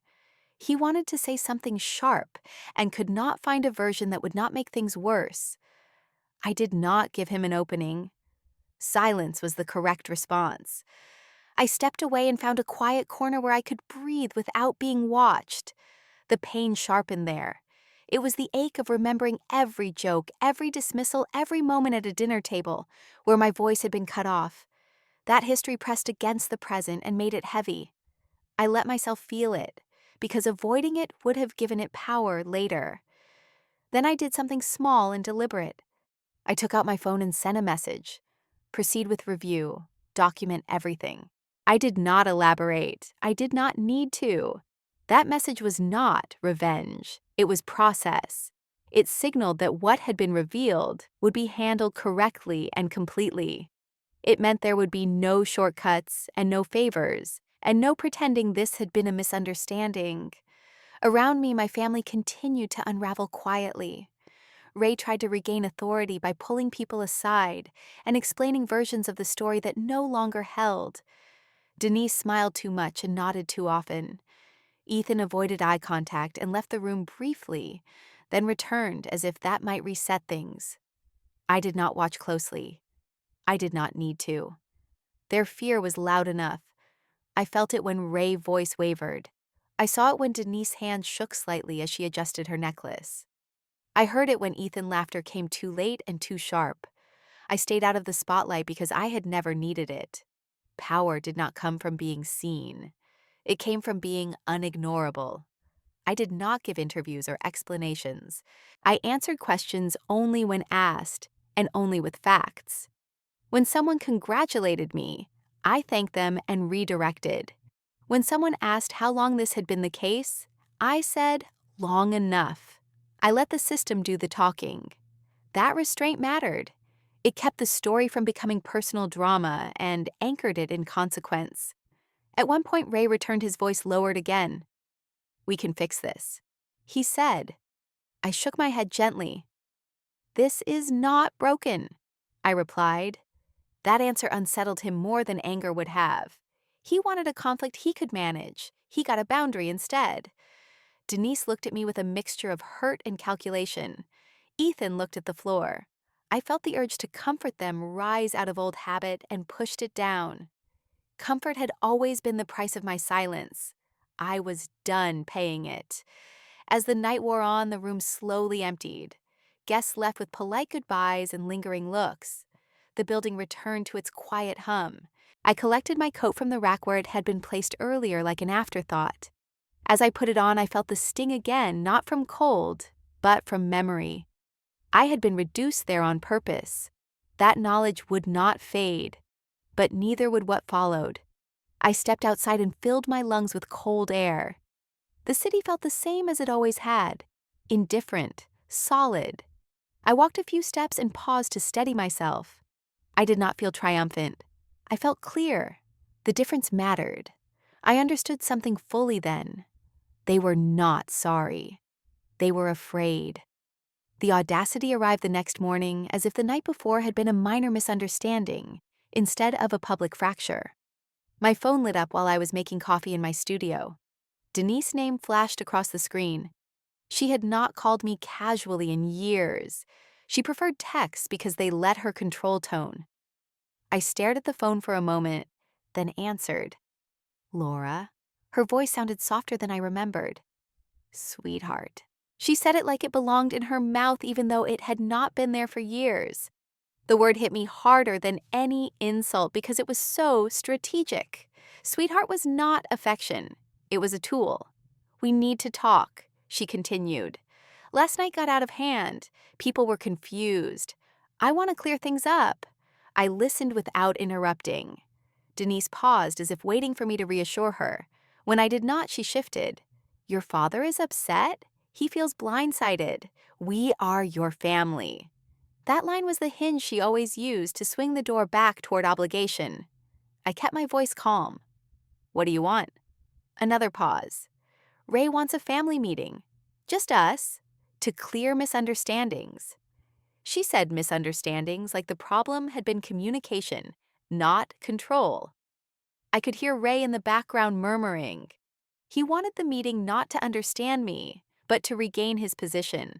He wanted to say something sharp and could not find a version that would not make things worse. I did not give him an opening. Silence was the correct response. I stepped away and found a quiet corner where I could breathe without being watched. The pain sharpened there. It was the ache of remembering every joke, every dismissal, every moment at a dinner table where my voice had been cut off. That history pressed against the present and made it heavy. I let myself feel it, because avoiding it would have given it power later. Then I did something small and deliberate. I took out my phone and sent a message. Proceed with review. Document everything. I did not elaborate. I did not need to. That message was not revenge. It was process. It signaled that what had been revealed would be handled correctly and completely. It meant there would be no shortcuts and no favors, and no pretending this had been a misunderstanding. Around me, my family continued to unravel quietly. Ray tried to regain authority by pulling people aside and explaining versions of the story that no longer held. Denise smiled too much and nodded too often. Ethan avoided eye contact and left the room briefly, then returned as if that might reset things. I did not watch closely. I did not need to. Their fear was loud enough. I felt it when Ray's voice wavered. I saw it when Denise's hand shook slightly as she adjusted her necklace. I heard it when Ethan's laughter came too late and too sharp. I stayed out of the spotlight because I had never needed it. Power did not come from being seen. It came from being unignorable. I did not give interviews or explanations. I answered questions only when asked, and only with facts. When someone congratulated me, I thanked them and redirected. When someone asked how long this had been the case, I said, long enough. I let the system do the talking. That restraint mattered. It kept the story from becoming personal drama and anchored it in consequence. At one point, Ray returned his voice lowered again. We can fix this, he said. I shook my head gently. This is not broken, I replied. That answer unsettled him more than anger would have. He wanted a conflict he could manage. He got a boundary instead. Denise looked at me with a mixture of hurt and calculation. Ethan looked at the floor. I felt the urge to comfort them rise out of old habit and pushed it down. Comfort had always been the price of my silence. I was done paying it. As the night wore on, the room slowly emptied. Guests left with polite goodbyes and lingering looks. The building returned to its quiet hum. I collected my coat from the rack where it had been placed earlier like an afterthought. As I put it on, I felt the sting again, not from cold, but from memory. I had been reduced there on purpose. That knowledge would not fade, but neither would what followed. I stepped outside and filled my lungs with cold air. The city felt the same as it always had, indifferent, solid. I walked a few steps and paused to steady myself. I did not feel triumphant. I felt clear. The difference mattered. I understood something fully then. They were not sorry. They were afraid. The audacity arrived the next morning as if the night before had been a minor misunderstanding, instead of a public fracture. My phone lit up while I was making coffee in my studio. Denise's name flashed across the screen. She had not called me casually in years. She preferred texts because they let her control tone. I stared at the phone for a moment, then answered. Laura. Her voice sounded softer than I remembered. Sweetheart. She said it like it belonged in her mouth even though it had not been there for years. The word hit me harder than any insult because it was so strategic. Sweetheart was not affection. It was a tool. We need to talk, she continued. Last night got out of hand. People were confused. I want to clear things up. I listened without interrupting. Denise paused as if waiting for me to reassure her. When I did not, she shifted. Your father is upset? He feels blindsided. We are your family. That line was the hinge she always used to swing the door back toward obligation. I kept my voice calm. What do you want? Another pause. Ray wants a family meeting. Just us. To clear misunderstandings. She said misunderstandings like the problem had been communication, not control. I could hear Ray in the background murmuring. He wanted the meeting not to understand me, but to regain his position.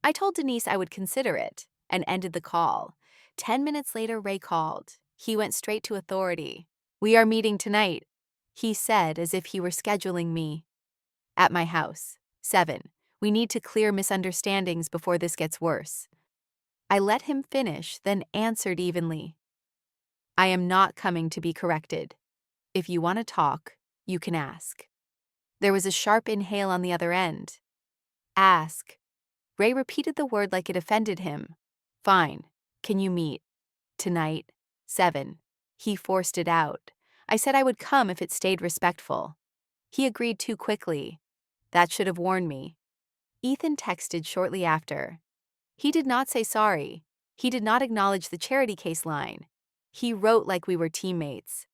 I told Denise I would consider it and ended the call. 10 minutes later, Ray called. He went straight to authority. "We are meeting tonight," he said as if he were scheduling me. "At my house. 7. We need to clear misunderstandings before this gets worse." I let him finish, then answered evenly. "I am not coming to be corrected. If you want to talk, you can ask." There was a sharp inhale on the other end. "Ask." Ray repeated the word like it offended him. "Fine. Can you meet? Tonight? 7. He forced it out. I said I would come if it stayed respectful. He agreed too quickly. That should have warned me. Ethan texted shortly after. He did not say sorry. He did not acknowledge the charity case line. He wrote like we were teammates.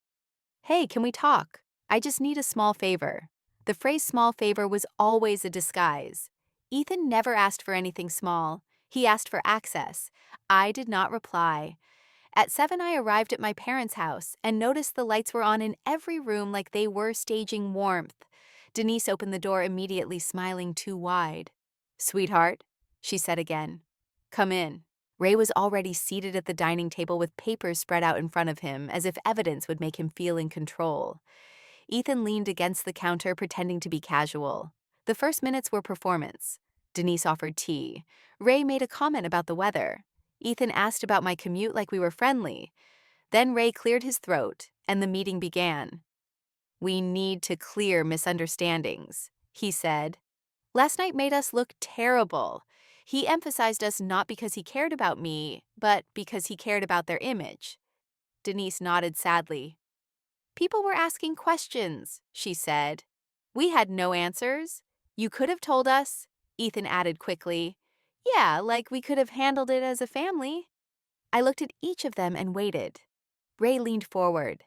"Hey, can we talk? I just need a small favor." The phrase small favor was always a disguise. Ethan never asked for anything small. He asked for access. I did not reply. At 7, I arrived at my parents' house and noticed the lights were on in every room like they were staging warmth. Denise opened the door immediately, smiling too wide. "Sweetheart," she said again. "Come in." Ray was already seated at the dining table with papers spread out in front of him, as if evidence would make him feel in control. Ethan leaned against the counter, pretending to be casual. The first minutes were performance. Denise offered tea. Ray made a comment about the weather. Ethan asked about my commute like we were friendly. Then Ray cleared his throat, and the meeting began. "We need to clear misunderstandings," he said. "Last night made us look terrible." He emphasized us not because he cared about me, but because he cared about their image. Denise nodded sadly. "People were asking questions," she said. "We had no answers. You could have told us," Ethan added quickly. "Yeah, like we could have handled it as a family." I looked at each of them and waited. Ray leaned forward.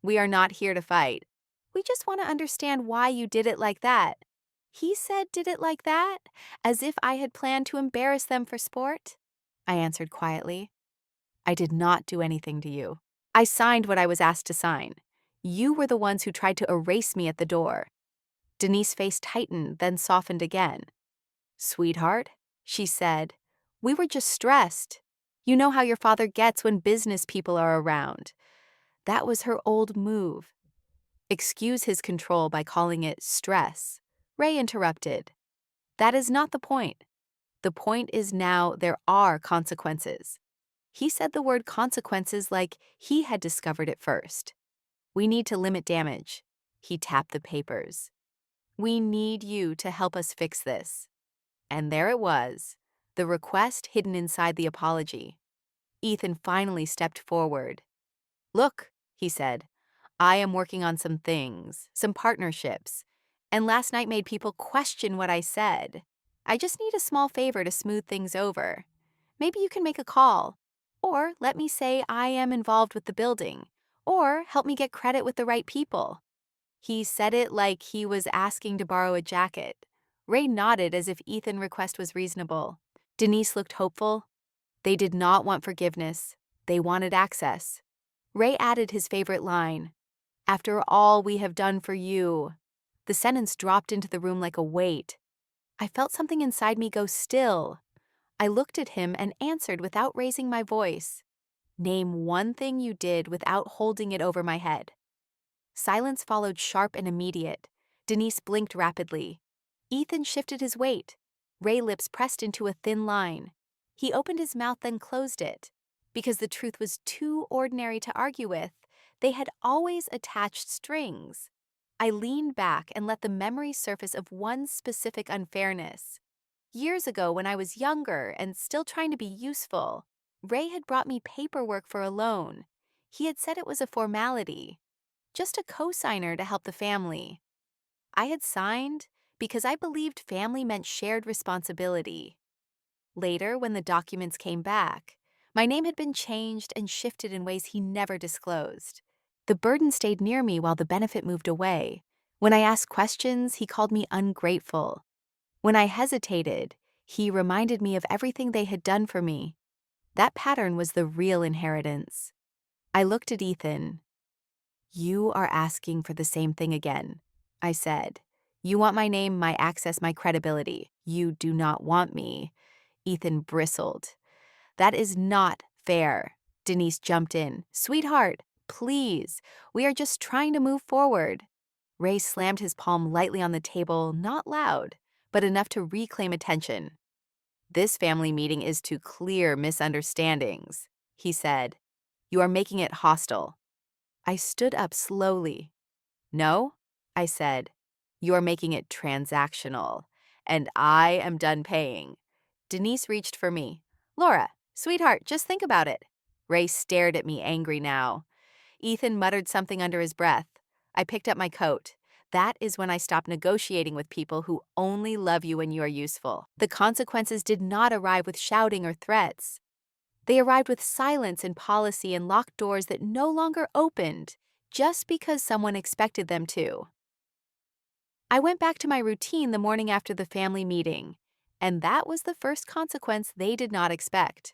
"We are not here to fight. We just want to understand why you did it like that." He said "did it like that," as if I had planned to embarrass them for sport. I answered quietly. "I did not do anything to you. I signed what I was asked to sign. You were the ones who tried to erase me at the door." Denise's face tightened, then softened again. "Sweetheart," she said, "we were just stressed. You know how your father gets when business people are around." That was her old move. Excuse his control by calling it stress. Ray interrupted. "That is not the point. The point is now there are consequences." He said the word consequences like he had discovered it first. "We need to limit damage." He tapped the papers. "We need you to help us fix this." And there it was, the request hidden inside the apology. Ethan finally stepped forward. "Look," he said, "I am working on some things, some partnerships, and last night made people question what I said. I just need a small favor to smooth things over. Maybe you can make a call, or let me say I am involved with the building, or help me get credit with the right people." He said it like he was asking to borrow a jacket. Ray nodded as if Ethan's request was reasonable. Denise looked hopeful. They did not want forgiveness. They wanted access. Ray added his favorite line, "After all we have done for you." The sentence dropped into the room like a weight. I felt something inside me go still. I looked at him and answered without raising my voice. "Name one thing you did without holding it over my head." Silence followed, sharp and immediate. Denise blinked rapidly. Ethan shifted his weight. Ray's lips pressed into a thin line. He opened his mouth, then closed it. Because the truth was too ordinary to argue with, they had always attached strings. I leaned back and let the memory surface of one specific unfairness. Years ago, when I was younger and still trying to be useful, Ray had brought me paperwork for a loan. He had said it was a formality, just a cosigner to help the family. I had signed because I believed family meant shared responsibility. Later, when the documents came back, my name had been changed and shifted in ways he never disclosed. The burden stayed near me while the benefit moved away. When I asked questions, he called me ungrateful. When I hesitated, he reminded me of everything they had done for me. That pattern was the real inheritance. I looked at Ethan. "You are asking for the same thing again. I said. You want my name, my access, my credibility. You do not want me. Ethan bristled. That is not fair. Denise jumped in. Sweetheart, please. We are just trying to move forward. Ray slammed his palm lightly on the table, not loud, but enough to reclaim attention. This family meeting is to clear misunderstandings, he said. You are making it hostile. I stood up slowly. No, I said. You are making it transactional, and I am done paying. Denise reached for me. Laura, sweetheart, just think about it. Ray stared at me, angry now. Ethan muttered something under his breath. I picked up my coat. That is when I stopped negotiating with people who only love you when you are useful. The consequences did not arrive with shouting or threats. They arrived with silence and policy and locked doors that no longer opened, just because someone expected them to. I went back to my routine the morning after the family meeting, and that was the first consequence they did not expect.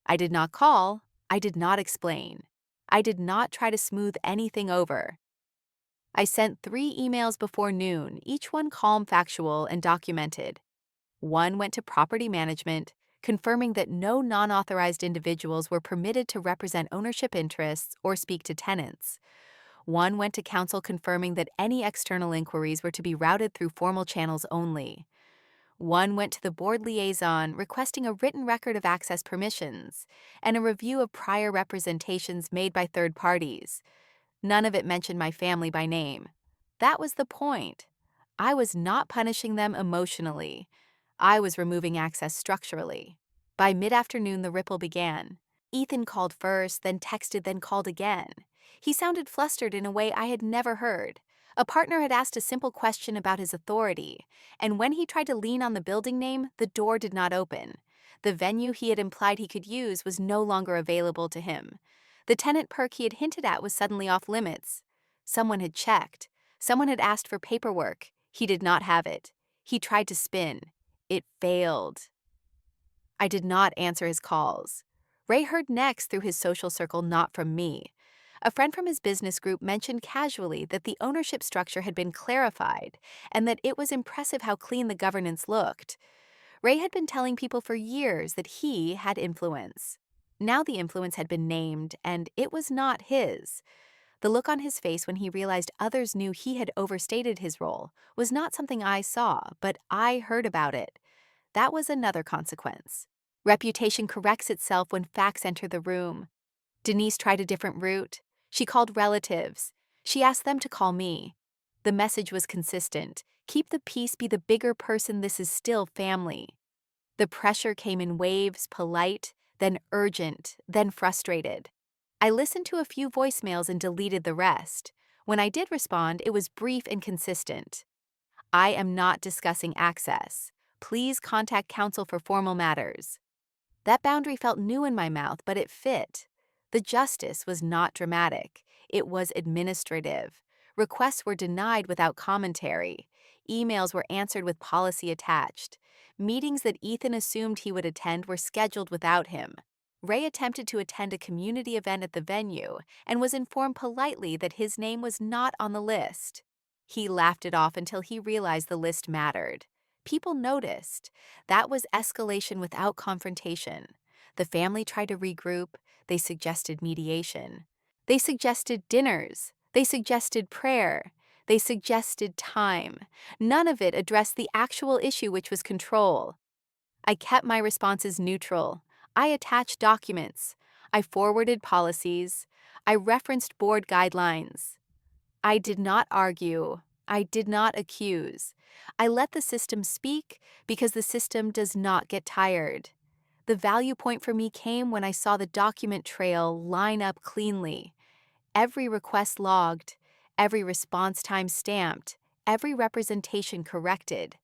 I did not call, I did not explain. I did not try to smooth anything over. I sent 3 emails before noon, each one calm, factual, and documented. One went to property management, confirming that no non-authorized individuals were permitted to represent ownership interests or speak to tenants. One went to council confirming that any external inquiries were to be routed through formal channels only. One went to the board liaison requesting a written record of access permissions and a review of prior representations made by third parties. None of it mentioned my family by name. That was the point. I was not punishing them emotionally. I was removing access structurally. By mid-afternoon, the ripple began. Ethan called first, then texted, then called again. He sounded flustered in a way I had never heard. A partner had asked a simple question about his authority, and when he tried to lean on the building name, the door did not open. The venue he had implied he could use was no longer available to him. The tenant perk he had hinted at was suddenly off limits. Someone had checked. Someone had asked for paperwork. He did not have it. He tried to spin. It failed. I did not answer his calls. Ray heard next through his social circle, not from me. A friend from his business group mentioned casually that the ownership structure had been clarified and that it was impressive how clean the governance looked. Ray had been telling people for years that he had influence. Now the influence had been named, and it was not his. The look on his face when he realized others knew he had overstated his role was not something I saw, but I heard about it. That was another consequence. Reputation corrects itself when facts enter the room. Denise tried a different route. She called relatives. She asked them to call me. The message was consistent. Keep the peace, be the bigger person, this is still family. The pressure came in waves, polite, then urgent, then frustrated. I listened to a few voicemails and deleted the rest. When I did respond, it was brief and consistent. I am not discussing access. Please contact counsel for formal matters. That boundary felt new in my mouth, but it fit. The justice was not dramatic. It was administrative. Requests were denied without commentary. Emails were answered with policy attached. Meetings that Ethan assumed he would attend were scheduled without him. Ray attempted to attend a community event at the venue and was informed politely that his name was not on the list. He laughed it off until he realized the list mattered. People noticed. That was escalation without confrontation. The family tried to regroup. They suggested mediation. They suggested dinners. They suggested prayer. They suggested time. None of it addressed the actual issue, which was control. I kept my responses neutral. I attached documents. I forwarded policies. I referenced board guidelines. I did not argue. I did not accuse. I let the system speak because the system does not get tired. The value point for me came when I saw the document trail line up cleanly. Every request logged, every response time stamped, every representation corrected.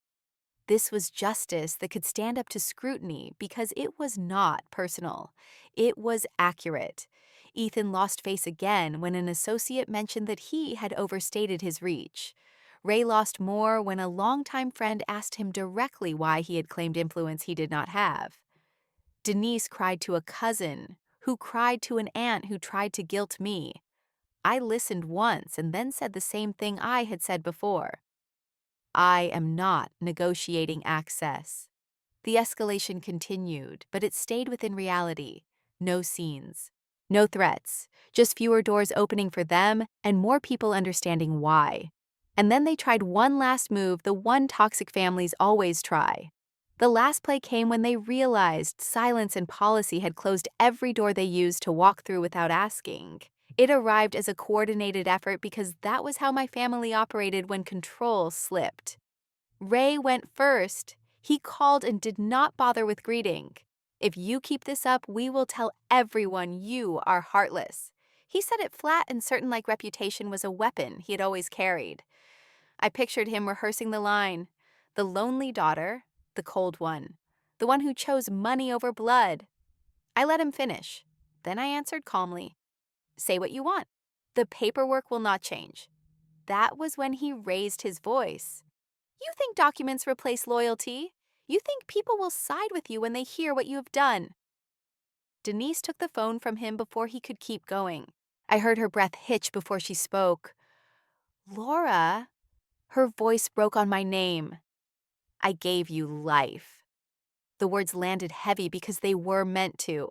This was justice that could stand up to scrutiny because it was not personal. It was accurate. Ethan lost face again when an associate mentioned that he had overstated his reach. Ray lost more when a longtime friend asked him directly why he had claimed influence he did not have. Denise cried to a cousin, who cried to an aunt who tried to guilt me. I listened once and then said the same thing I had said before. I am not negotiating access. The escalation continued, but it stayed within reality. No scenes, no threats, just fewer doors opening for them and more people understanding why. And then they tried one last move the one toxic families always try. The last play came when they realized silence and policy had closed every door they used to walk through without asking. It arrived as a coordinated effort because that was how my family operated when control slipped. Ray went first. He called and did not bother with greeting. If you keep this up, we will tell everyone you are heartless. He said it flat and certain like reputation was a weapon he had always carried. I pictured him rehearsing the line. The lonely daughter, the cold one, the one who chose money over blood. I let him finish. Then I answered calmly, say what you want. The paperwork will not change. That was when he raised his voice. You think documents replace loyalty? You think people will side with you when they hear what you have done? Denise took the phone from him before he could keep going. I heard her breath hitch before she spoke. Laura? Her voice broke on my name. I gave you life. The words landed heavy because they were meant to.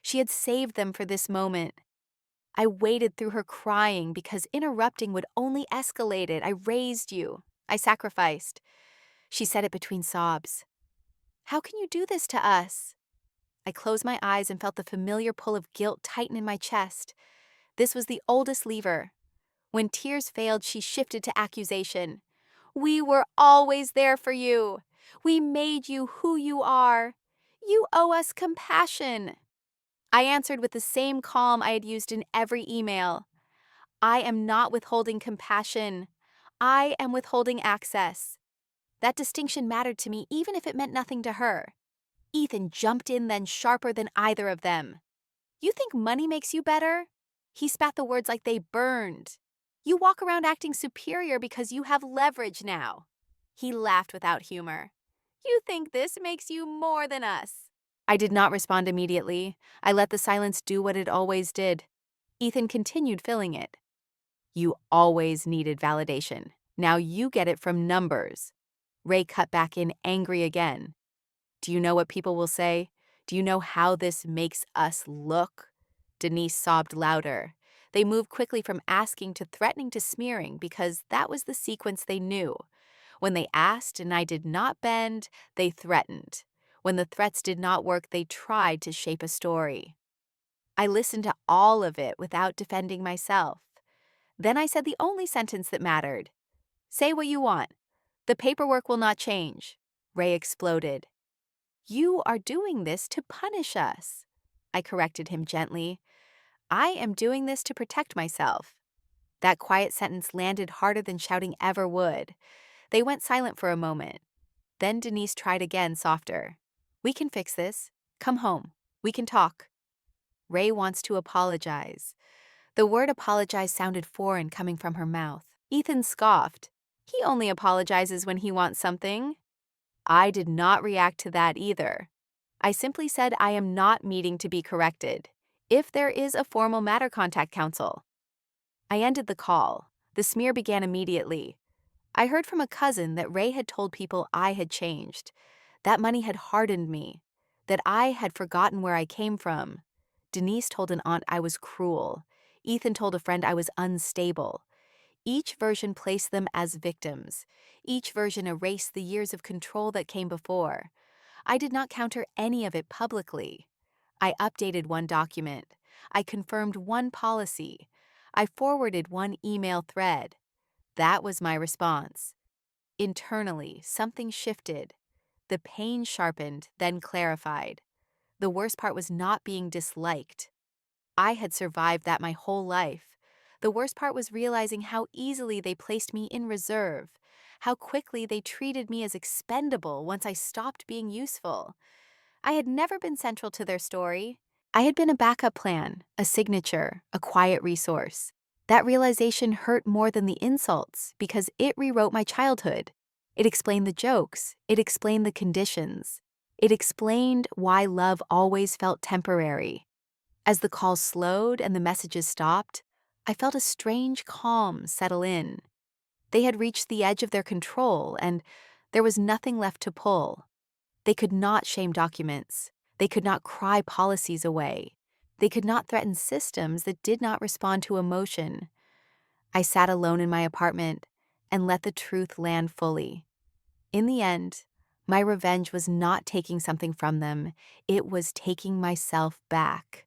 She had saved them for this moment. I waited through her crying because interrupting would only escalate it. I raised you. I sacrificed. She said it between sobs. How can you do this to us? I closed my eyes and felt the familiar pull of guilt tighten in my chest. This was the oldest lever. When tears failed, she shifted to accusation. We were always there for you. We made you who you are. You owe us compassion. I answered with the same calm I had used in every email. I am not withholding compassion. I am withholding access. That distinction mattered to me even if it meant nothing to her. Ethan jumped in then sharper than either of them. You think money makes you better? He spat the words like they burned. You walk around acting superior because you have leverage now. He laughed without humor. You think this makes you more than us. I did not respond immediately. I let the silence do what it always did. Ethan continued filling it. You always needed validation. Now you get it from numbers. Ray cut back in, angry again. Do you know what people will say? Do you know how this makes us look? Denise sobbed louder. They moved quickly from asking to threatening to smearing because that was the sequence they knew. When they asked and I did not bend, they threatened. When the threats did not work, they tried to shape a story. I listened to all of it without defending myself. Then I said the only sentence that mattered. Say what you want. The paperwork will not change. Ray exploded. You are doing this to punish us. I corrected him gently. I am doing this to protect myself. That quiet sentence landed harder than shouting ever would. They went silent for a moment. Then Denise tried again, softer. We can fix this. Come home. We can talk. Ray wants to apologize. The word apologize sounded foreign coming from her mouth. Ethan scoffed. He only apologizes when he wants something. I did not react to that either. I simply said I am not meeting to be corrected. If there is a formal matter, contact counsel. I ended the call. The smear began immediately. I heard from a cousin that Ray had told people I had changed, that money had hardened me, that I had forgotten where I came from. Denise told an aunt I was cruel. Ethan told a friend I was unstable. Each version placed them as victims. Each version erased the years of control that came before. I did not counter any of it publicly. I updated one document. I confirmed one policy. I forwarded one email thread. That was my response. Internally, something shifted. The pain sharpened, then clarified. The worst part was not being disliked. I had survived that my whole life. The worst part was realizing how easily they placed me in reserve, how quickly they treated me as expendable once I stopped being useful. I had never been central to their story. I had been a backup plan, a signature, a quiet resource. That realization hurt more than the insults because it rewrote my childhood. It explained the jokes. It explained the conditions. It explained why love always felt temporary. As the calls slowed and the messages stopped, I felt a strange calm settle in. They had reached the edge of their control, and there was nothing left to pull. They could not shame documents. They could not cry policies away. They could not threaten systems that did not respond to emotion. I sat alone in my apartment and let the truth land fully. In the end, my revenge was not taking something from them, it was taking myself back.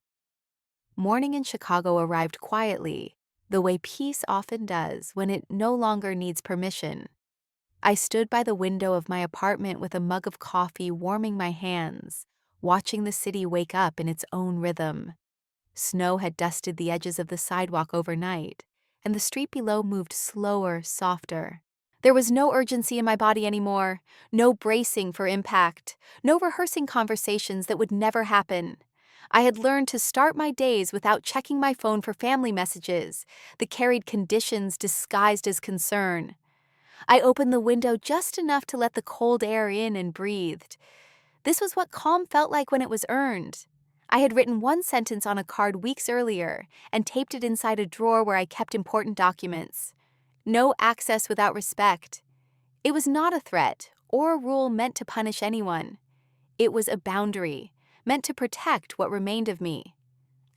Morning in Chicago arrived quietly, the way peace often does when it no longer needs permission. I stood by the window of my apartment with a mug of coffee warming my hands, watching the city wake up in its own rhythm. Snow had dusted the edges of the sidewalk overnight, and the street below moved slower, softer. There was no urgency in my body anymore, no bracing for impact, no rehearsing conversations that would never happen. I had learned to start my days without checking my phone for family messages that carried conditions disguised as concern. I opened the window just enough to let the cold air in and breathed. This was what calm felt like when it was earned. I had written one sentence on a card weeks earlier and taped it inside a drawer where I kept important documents. No access without respect. It was not a threat or a rule meant to punish anyone. It was a boundary, meant to protect what remained of me.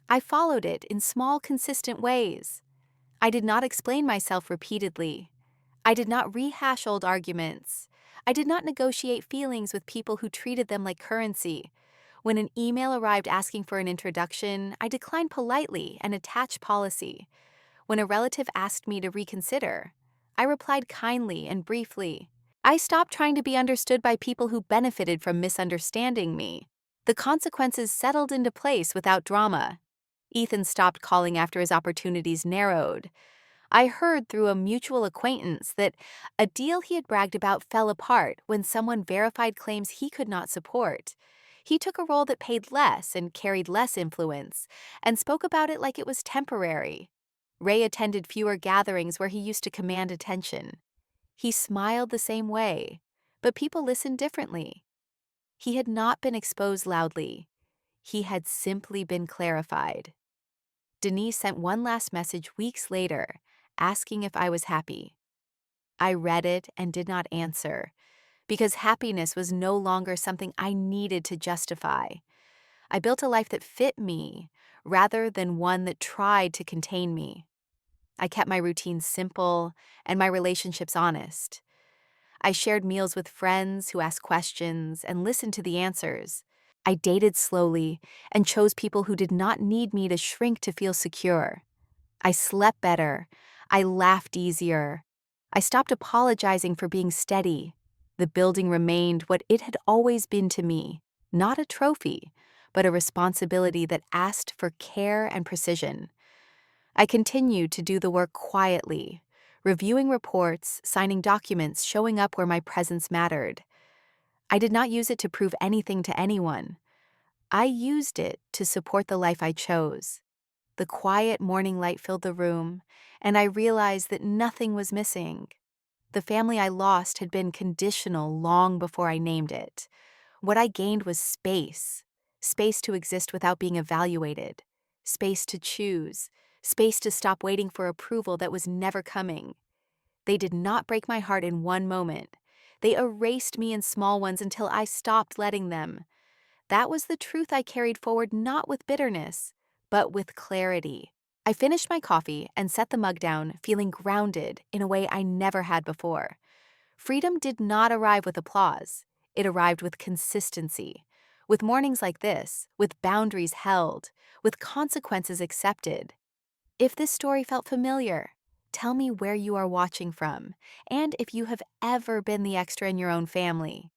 I followed it in small, consistent ways. I did not explain myself repeatedly. I did not rehash old arguments. I did not negotiate feelings with people who treated them like currency. When an email arrived asking for an introduction, I declined politely and attached policy. When a relative asked me to reconsider, I replied kindly and briefly. I stopped trying to be understood by people who benefited from misunderstanding me. The consequences settled into place without drama. Ethan stopped calling after his opportunities narrowed. I heard through a mutual acquaintance that a deal he had bragged about fell apart when someone verified claims he could not support. He took a role that paid less and carried less influence, and spoke about it like it was temporary. Ray attended fewer gatherings where he used to command attention. He smiled the same way, but people listened differently. He had not been exposed loudly. He had simply been clarified. Denise sent one last message weeks later, asking if I was happy. I read it and did not answer, because happiness was no longer something I needed to justify. I built a life that fit me, rather than one that tried to contain me. I kept my routines simple and my relationships honest. I shared meals with friends who asked questions and listened to the answers. I dated slowly and chose people who did not need me to shrink to feel secure. I slept better. I laughed easier. I stopped apologizing for being steady. The building remained what it had always been to me, not a trophy, but a responsibility that asked for care and precision. I continued to do the work quietly, reviewing reports, signing documents, showing up where my presence mattered. I did not use it to prove anything to anyone. I used it to support the life I chose. The quiet morning light filled the room, and I realized that nothing was missing. The family I lost had been conditional long before I named it. What I gained was space. Space to exist without being evaluated. Space to choose. Space to stop waiting for approval that was never coming. They did not break my heart in one moment. They erased me in small ones until I stopped letting them. That was the truth I carried forward, not with bitterness, but with clarity. I finished my coffee and set the mug down, feeling grounded in a way I never had before. Freedom did not arrive with applause. It arrived with consistency. With mornings like this, with boundaries held, with consequences accepted. If this story felt familiar, tell me where you are watching from, and if you have ever been the extra in your own family.